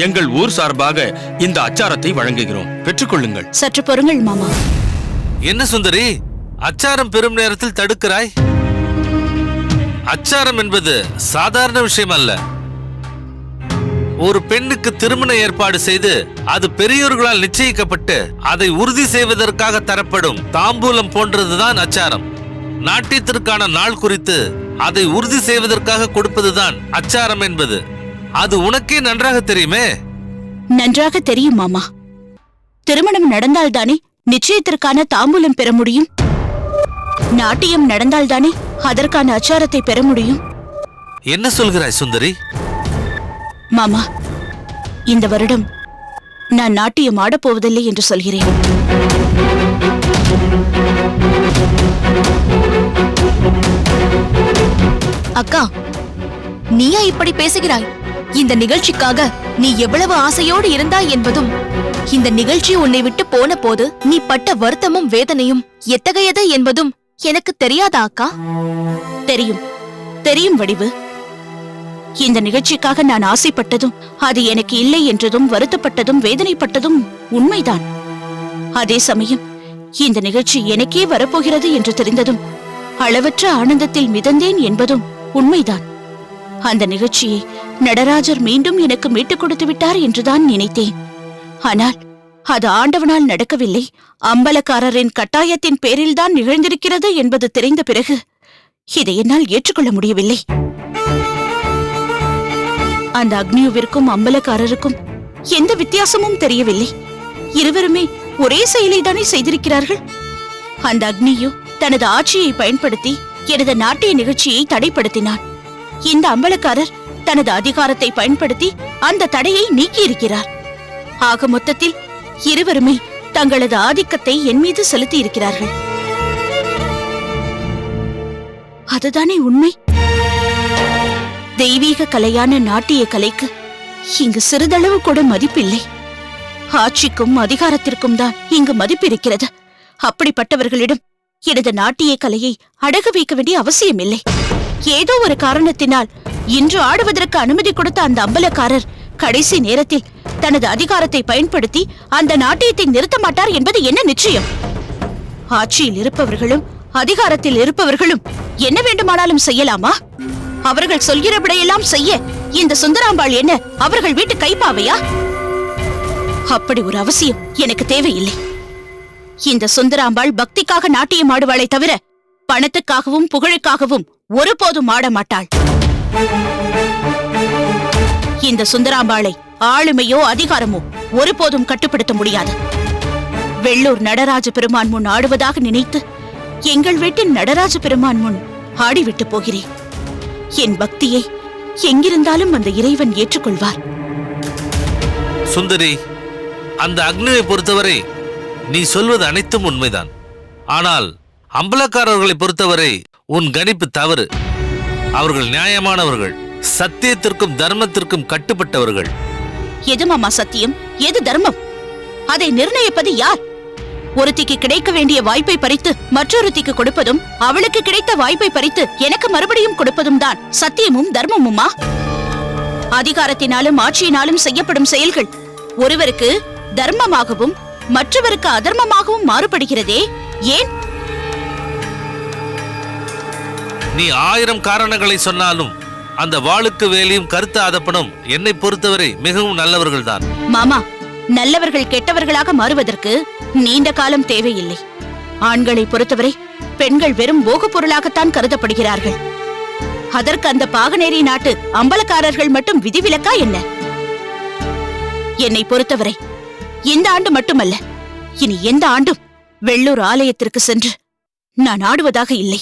எங்கள் ஊர் சார்பாக இந்த அச்சாரத்தை வழங்குகிறோம். பெற்றுக்கொள்ளுங்கள். சற்று பொறுங்கள் மாமா. என்ன சுந்தரி, அச்சாரம் பெறும் நேரத்தில் தடுக்கிறாய்? அச்சாரம் என்பது சாதாரண விஷயம் அல்ல. ஒரு பெண்ணுக்கு திருமண ஏற்பாடு செய்து அது பெரியோர்களால் நிச்சயிக்கப்பட்டு அதை உறுதி செய்வதற்காக தரப்படும் தாம்பூலம் போன்றதுதான் அச்சாரம். நாட்டியத்திற்கான நாள் குறித்து அதை உறுதி செய்வதற்காக கொடுப்பதுதான் அச்சாரம் என்பது. அது உனக்கே நன்றாக தெரியுமே. நன்றாக தெரியும் மாமா. திருமணம் நடந்தால்தானே நிச்சயத்திற்கான தாம்பூலம் பெற முடியும். நாட்டியம் நடந்தால்தானே அதற்கான அச்சாரத்தை பெற முடியும். என்ன சொல்கிறாய் சுந்தரி? மாமா, இந்த வருடம் நான் நாட்டியம் ஆடப்போவதில்லை என்று சொல்கிறேன். அக்கா, நீயா இப்படி பேசுகிறாய்? இந்த நிகழ்ச்சிக்காக நீ எவ்வளவு ஆசையோடு இருந்தாய் என்பதும், இந்த நிகழ்ச்சி உன்னை விட்டு போன போது நீ பட்ட வருத்தமும் வேதனையும் எத்தகையது என்பதும் எனக்கு தெரியாதா அக்கா? தெரியும், தெரியும் வடிவு. இந்த நிகழ்ச்சிக்காக நான் ஆசைப்பட்டதும் அது எனக்கு இல்லை என்றதும் வருத்தப்பட்டதும் வேதனைப்பட்டதும் உண்மைதான். அதே சமயம் இந்த நிகழ்ச்சி எனக்கே வரப்போகிறது என்று தெரிந்ததும் அளவற்ற ஆனந்தத்தில் மிதந்தேன் என்பதும் உண்மைதான். அந்த நிகழ்ச்சியை நடராஜர் மீண்டும் எனக்கு மீட்டுக் கொடுத்து விட்டார் என்றுதான் நினைத்தேன். ஆனால் அது ஆண்டவனால் நடக்கவில்லை, அம்பலக்காரரின் கட்டாயத்தின் பேரில்தான் நிகழ்ந்திருக்கிறது என்பது தெரிந்த பிறகு இதை என்னால் ஏற்றுக்கொள்ள முடியவில்லை. அந்த அக்னியுவிற்கும் அம்பலக்காரருக்கும் எந்த வித்தியாசமும் தெரியவில்லை. இருவருமே ஒரே செயலை தானே செய்திருக்கிறார்கள். அந்த அக்னியோ தனது ஆட்சியை பயன்படுத்தி எனது நாட்டிய நிகழ்ச்சியை தடைப்படுத்தினான். இந்த அம்பலக்காரர் தனது அதிகாரத்தை பயன்படுத்தி அந்த தடையை நீக்கியிருக்கிறார். ஆக மொத்தத்தில் இருவருமே தங்களது ஆதிக்கத்தை என் மீது செலுத்தி இருக்கிறார்கள். அதுதானே உண்மை. தெய்வீக கலையான நாட்டிய கலைக்கு இங்கு சிறிதளவு கூட மதிப்பில்லை. ஆட்சிக்கும் அதிகாரத்திற்கும் தான் இங்கு மதிப்பு இருக்கிறது. அப்படிப்பட்டவர்களிடம் எனது நாட்டிய கலையை அடகு வைக்க வேண்டிய அவசியமில்லை. ஏதோ ஒரு காரணத்தினால் இன்று ஆடுவதற்கு அனுமதி கொடுத்த அந்த அம்பலக்காரர் கடைசி நேரத்தில் தனது அதிகாரத்தை பயன்படுத்தி அந்த நாட்டியத்தை நிறுத்த மாட்டார் என்பது என்ன நிச்சயம்? ஆட்சியில் இருப்பவர்களும் அதிகாரத்தில் இருப்பவர்களும் என்ன வேண்டுமானாலும் செய்யலாமா? அவர்கள் சொல்கிறபடியெல்லாம் செய்ய இந்த சுந்தராம்பாள் என்ன அவர்கள் வீட்டு கைப்பாவையா? அப்படி ஒரு அவசியம் எனக்கு தேவையில்லை. இந்த சுந்தராம்பாள் பக்திக்காக நாட்டியம் ஆடுவாளை தவிர பணத்துக்காகவும் புகழுக்காகவும் ஒருபோதும் ஆட மாட்டாள். இந்த சுந்தராம்பாளை ஆளுமையோ அதிகாரமோ ஒருபோதும் கட்டுப்படுத்த முடியாது. வெள்ளூர் நடராஜ பெருமான் முன் ஆடுவதாக நினைத்து எங்கள் வீட்டின் நடராஜ பெருமான் முன் ஆடிவிட்டு போகிறேன். என் பக்தியை எங்கிருந்தாலும் அந்த இறைவன் ஏற்றுக்கொள்வார். சுந்தரி, அந்த அக்னியை பொறுத்தவரை நீ சொல்வது அனைத்தும் உண்மைதான். ஆனால் அம்பலக்காரர்களை பொறுத்தவரை உன் கணிப்பு தவறு. அவர்கள் நியாயமானவர்கள், சத்தியத்திற்கும் தர்மத்திற்கும் கட்டுப்பட்டவர்கள். எது மாமா சத்தியம், எது தர்மம்? அதை நிர்ணயிப்பது யார்? ஒருத்திக்கு கிடைக்க வேண்டிய வாய்ப்பை பறித்து மற்றொருத்திக்கு கொடுப்பதும், அவளுக்கு கிடைத்த வாய்ப்பை பறித்து எனக்கு மறுபடியும் கொடுப்பதும் தான் சத்தியமும் தர்மமுமா? அதிகாரத்தினாலும் ஆட்சியினாலும் செய்யப்படும் செயல்கள் ஒருவருக்கு தர்மமாகவும் மற்றவருக்கு அதர்மமாகவும் மாறுபடுகிறதே, ஏன்? நீ 1000 காரணங்களை சொன்னாலும் அந்த வாளுக்கு வேலியும் கருத்த ஆதப்பனும் என்னை பொறுத்தவரை மிகவும் நல்லவர்கள்தான். மாமா, நல்லவர்கள் கெட்டவர்களாக மாறுவதற்கு நீண்ட காலம் தேவையில்லை. ஆண்களை பொறுத்தவரை பெண்கள் வெறும் போக பொருளாகத்தான் கருதப்படுகிறார்கள். அதற்கு அந்த பாகனேரி நாட்டு அம்பலக்காரர்கள் மட்டும் விதிவிலக்கா என்ன? என்னை பொறுத்தவரை இந்த ஆண்டு மட்டுமல்ல, இனி எந்த ஆண்டும் வெள்ளூர் ஆலயத்திற்கு சென்று நான் ஆடுவதாக இல்லை.